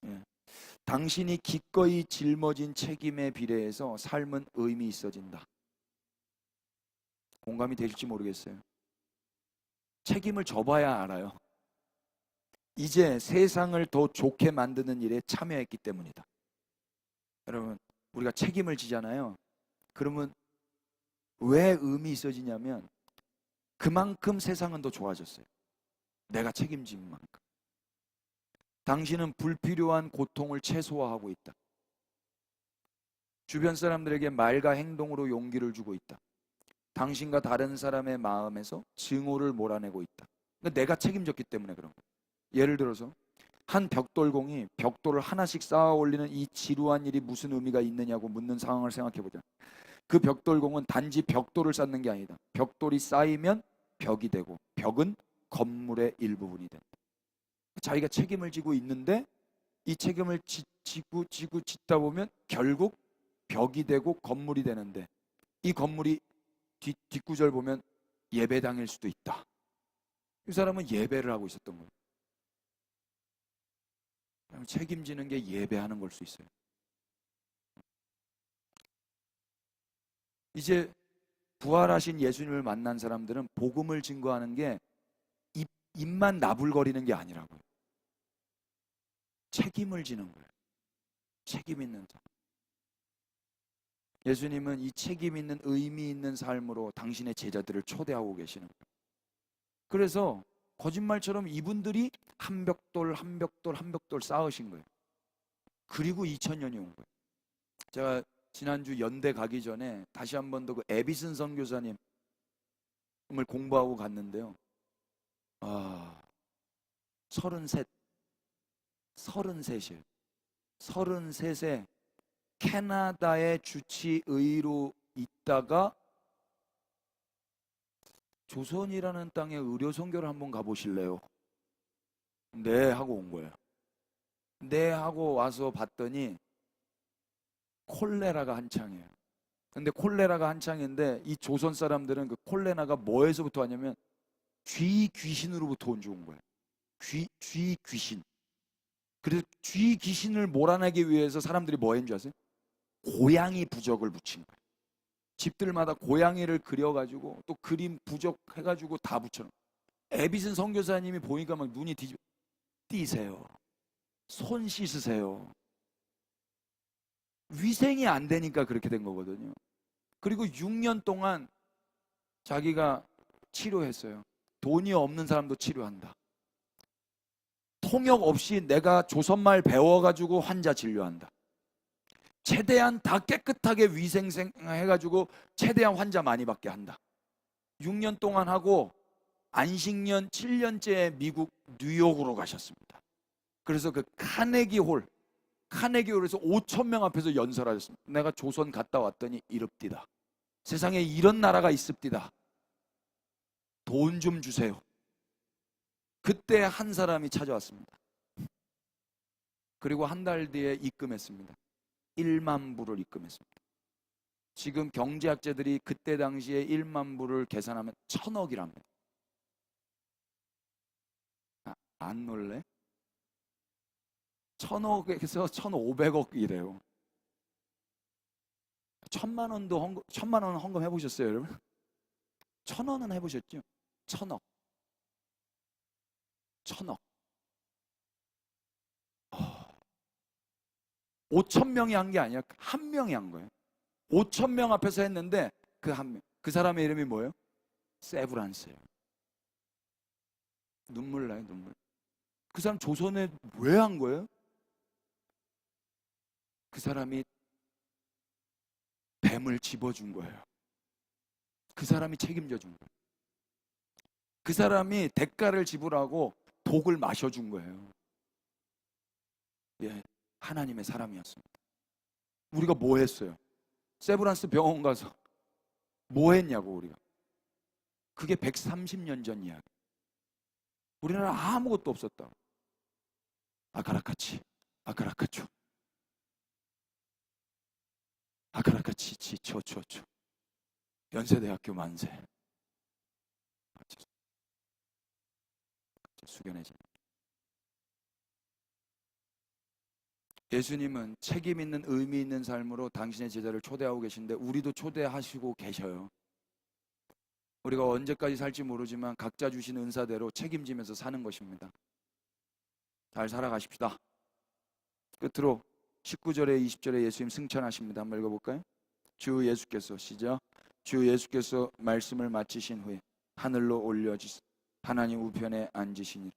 예. 당신이 기꺼이 짊어진 책임에 비례해서 삶은 의미 있어진다. 공감이 되실지 모르겠어요. 책임을 져봐야 알아요. 이제 세상을 더 좋게 만드는 일에 참여했기 때문이다. 여러분, 우리가 책임을 지잖아요. 그러면 왜 의미 있어지냐면 그만큼 세상은 더 좋아졌어요. 내가 책임진 만큼. 당신은 불필요한 고통을 최소화하고 있다. 주변 사람들에게 말과 행동으로 용기를 주고 있다. 당신과 다른 사람의 마음에서 증오를 몰아내고 있다. 그러니까 내가 책임졌기 때문에 그런 거예요. 예를 들어서 한 벽돌공이 벽돌을 하나씩 쌓아 올리는 이 지루한 일이 무슨 의미가 있느냐고 묻는 상황을 생각해보자. 그 벽돌공은 단지 벽돌을 쌓는 게 아니다. 벽돌이 쌓이면 벽이 되고 벽은 건물의 일부분이 된다. 자기가 책임을 지고 있는데 이 책임을 지고 짓다 보면 결국 벽이 되고 건물이 되는데 이 건물이 뒷구절 보면 예배당일 수도 있다. 이 사람은 예배를 하고 있었던 거예요. 책임지는 게 예배하는 걸 수 있어요. 이제 부활하신 예수님을 만난 사람들은 복음을 증거하는 게 입만 나불거리는 게 아니라고요. 책임을 지는 거예요. 책임 있는 사람. 예수님은 이 책임 있는 의미 있는 삶으로 당신의 제자들을 초대하고 계시는 거예요. 그래서 거짓말처럼 이분들이 한 벽돌 한 벽돌 한 벽돌 쌓으신 거예요. 그리고 2000년이 온 거예요. 제가 지난주 연대 가기 전에 다시 한 번 더 그 에비슨 선교사님을 공부하고 갔는데요. 33이에요. 33세 캐나다의 주치의로 있다가 조선이라는 땅에 의료 선교를 한번 가보실래요? 네 하고 온 거예요. 네 하고 와서 봤더니 콜레라가 한창이에요. 근데 콜레라가 한창인데 이 조선 사람들은 그 콜레라가 뭐에서부터 왔냐면 쥐 귀신으로부터 온 거예요. 쥐 귀신. 그래서 쥐 귀신을 몰아내기 위해서 사람들이 뭐 했는 줄 아세요? 고양이 부적을 붙인 거예요. 집들마다 고양이를 그려가지고 또 그림 부적 해가지고 다 붙여놓은 거예요. 에비슨 선교사님이 보니까 막 눈이 띄세요. 손 씻으세요. 위생이 안 되니까 그렇게 된 거거든요. 그리고 6년 동안 자기가 치료했어요. 돈이 없는 사람도 치료한다. 통역 없이 내가 조선말 배워가지고 환자 진료한다. 최대한 다 깨끗하게 위생해가지고 최대한 환자 많이 받게 한다. 6년 동안 하고 안식년 7년째 미국 뉴욕으로 가셨습니다. 그래서 그 카네기홀에서 5,000명 앞에서 연설하셨습니다. 내가 조선 갔다 왔더니 이럽디다. 세상에 이런 나라가 있습디다. 돈 좀 주세요. 그때 한 사람이 찾아왔습니다. 그리고 한 달 뒤에 입금했습니다. 1만 불을 입금했습니다. 지금 경제학자들이 그때 당시에 1만 불을 계산하면 1,000억이랍니다. 안 놀래? 1,000억에서 1,500억이래요. 1,000만 원 헌금 해보셨어요, 여러분? 1,000원은 해보셨죠? 1,000억. 1,000억. 5,000명이 한 게 아니라 한 명이 한 거예요. 5,000명 앞에서 했는데 그 한 명, 그 사람의 이름이 뭐예요? 세브란스예요. 눈물 나요, 눈물. 그 사람 조선에 왜 한 거예요? 그 사람이 뱀을 집어준 거예요. 그 사람이 책임져 준 거예요. 그 사람이 대가를 지불하고 독을 마셔준 거예요. 예, 하나님의 사람이었습니다. 우리가 뭐 했어요? 세브란스 병원 가서 뭐 했냐고 우리가. 그게 130년 전 이야기. 우리나라 아무것도 없었다. 아카라카치, 아카라카추, 아카라카치, 치초초초. 연세대학교 만세. 숙연해지. 예수님은 책임 있는 의미 있는 삶으로 당신의 제자를 초대하고 계신데 우리도 초대하시고 계셔요. 우리가 언제까지 살지 모르지만 각자 주신 은사대로 책임지면서 사는 것입니다. 잘 살아가십시다. 끝으로 19절에 20절에 예수님 승천하십니다. 한번 읽어볼까요? 주 예수께서 시작. 주 예수께서 말씀을 마치신 후에 하늘로 올려지사 하나님 우편에 앉으시니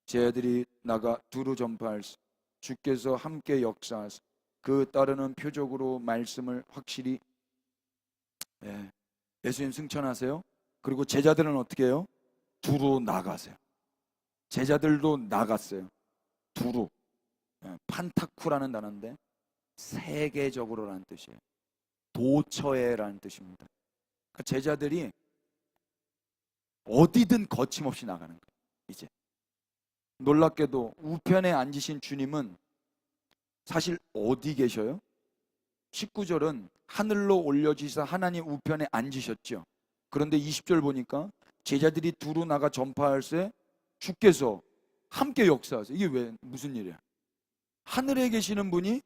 제자들이 나가 두루 전파할세 주께서 함께 역사하사 그 따르는 표적으로 말씀을 확실히 예수님 승천하세요. 그리고 제자들은 어떻게 해요? 두루 나가세요. 제자들도 나갔어요. 두루. 판타쿠라는 단어인데 세계적으로라는 뜻이에요. 도처에라는 뜻입니다. 그러니까 제자들이 어디든 거침없이 나가는 거예요. 이제 놀랍게도 우편에 앉으신 주님은 사실 어디 계셔요? 19절은 하늘로 올려지사 하나님 우편에 앉으셨죠. 그런데 20절 보니까 제자들이 두루 나가 전파할세 주께서 함께 역사하세요. 이게 왜 무슨 일이야? 하늘에 계시는 분이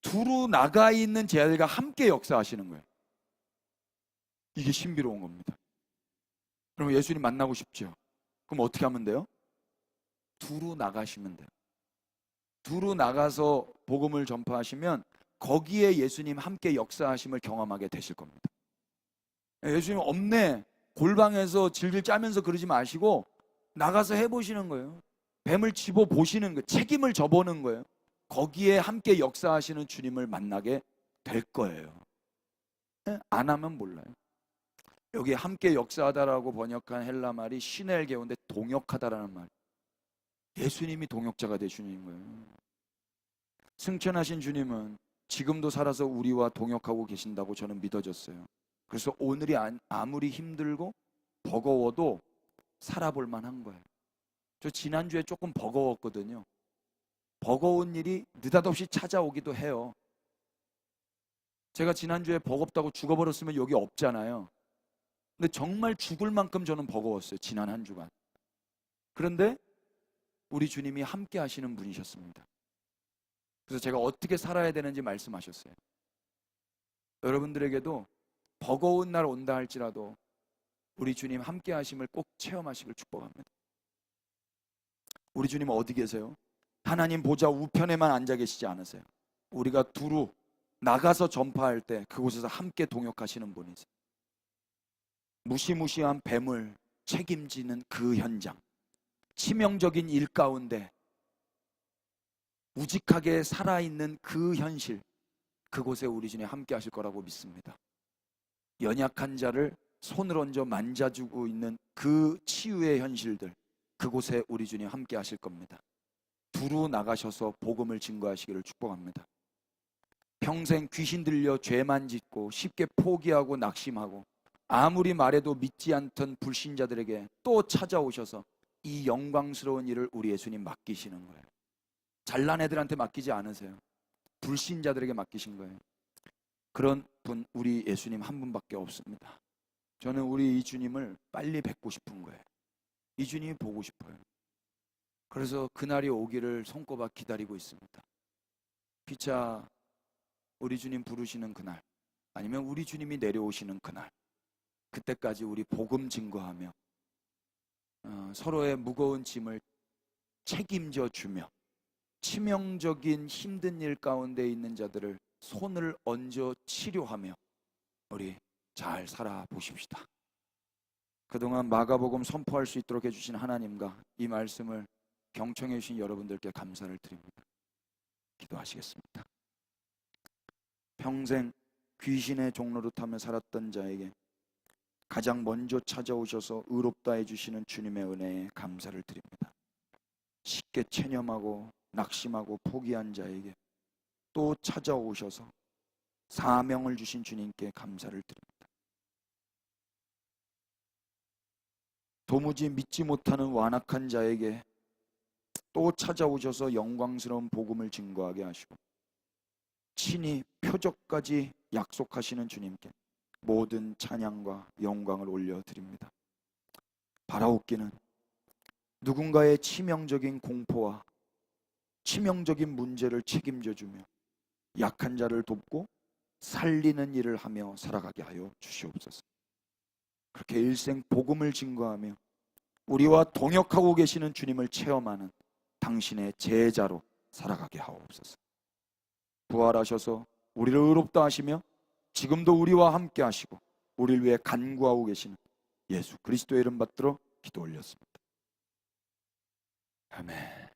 두루 나가 있는 제자들과 함께 역사하시는 거예요. 이게 신비로운 겁니다. 그럼 예수님 만나고 싶죠? 그럼 어떻게 하면 돼요? 두루 나가시면 돼요. 두루 나가서 복음을 전파하시면 거기에 예수님 함께 역사하심을 경험하게 되실 겁니다. 예수님 없네 골방에서 질질 짜면서 그러지 마시고 나가서 해보시는 거예요. 뱀을 집어보시는 거예요. 책임을 져보는 거예요. 거기에 함께 역사하시는 주님을 만나게 될 거예요. 안 하면 몰라요. 여기 함께 역사하다라고 번역한 헬라 말이 시넬게오인데 동역하다라는 말. 예수님이 동역자가 되시는 거예요. 승천하신 주님은 지금도 살아서 우리와 동역하고 계신다고 저는 믿어졌어요. 그래서 오늘이 아무리 힘들고 버거워도 살아볼 만한 거예요. 저 지난주에 조금 버거웠거든요. 버거운 일이 느닷없이 찾아오기도 해요. 제가 지난주에 버겁다고 죽어버렸으면 여기 없잖아요. 근데 정말 죽을 만큼 저는 버거웠어요. 지난 한 주간. 그런데 우리 주님이 함께 하시는 분이셨습니다. 그래서 제가 어떻게 살아야 되는지 말씀하셨어요. 여러분들에게도 버거운 날 온다 할지라도 우리 주님 함께 하심을 꼭 체험하시길 축복합니다. 우리 주님 어디 계세요? 하나님 보좌 우편에만 앉아 계시지 않으세요. 우리가 두루 나가서 전파할 때 그곳에서 함께 동역하시는 분이세요. 무시무시한 뱀을 책임지는 그 현장, 치명적인 일 가운데 우직하게 살아있는 그 현실, 그곳에 우리 주님 함께 하실 거라고 믿습니다. 연약한 자를 손을 얹어 만져주고 있는 그 치유의 현실들, 그곳에 우리 주님 함께 하실 겁니다. 두루 나가셔서 복음을 증거하시기를 축복합니다. 평생 귀신 들려 죄만 짓고 쉽게 포기하고 낙심하고 아무리 말해도 믿지 않던 불신자들에게 또 찾아오셔서 이 영광스러운 일을 우리 예수님 맡기시는 거예요. 잘난 애들한테 맡기지 않으세요. 불신자들에게 맡기신 거예요. 그런 분 우리 예수님 한 분밖에 없습니다. 저는 우리 이 주님을 빨리 뵙고 싶은 거예요. 이 주님이 보고 싶어요. 그래서 그날이 오기를 손꼽아 기다리고 있습니다. 피차 우리 주님 부르시는 그날, 아니면 우리 주님이 내려오시는 그날, 그때까지 우리 복음 증거하며 서로의 무거운 짐을 책임져 주며 치명적인 힘든 일 가운데 있는 자들을 손을 얹어 치료하며 우리 잘 살아보십시다. 그동안 마가복음 선포할 수 있도록 해주신 하나님과 이 말씀을 경청해 주신 여러분들께 감사를 드립니다. 기도하시겠습니다. 평생 귀신의 종로를 타며 살았던 자에게 가장 먼저 찾아오셔서 의롭다 해주시는 주님의 은혜에 감사를 드립니다. 쉽게 체념하고 낙심하고 포기한 자에게 또 찾아오셔서 사명을 주신 주님께 감사를 드립니다. 도무지 믿지 못하는 완악한 자에게 또 찾아오셔서 영광스러운 복음을 증거하게 하시고 친히 표적까지 약속하시는 주님께 모든 찬양과 영광을 올려드립니다. 바라옵기는 누군가의 치명적인 공포와 치명적인 문제를 책임져 주며 약한 자를 돕고 살리는 일을 하며 살아가게 하여 주시옵소서. 그렇게 일생 복음을 증거하며 우리와 동역하고 계시는 주님을 체험하는 당신의 제자로 살아가게 하옵소서. 부활하셔서 우리를 의롭다 하시며 지금도 우리와 함께 하시고 우리를 위해 간구하고 계시는 예수 그리스도의 이름 받들어 기도 올렸습니다. 아멘.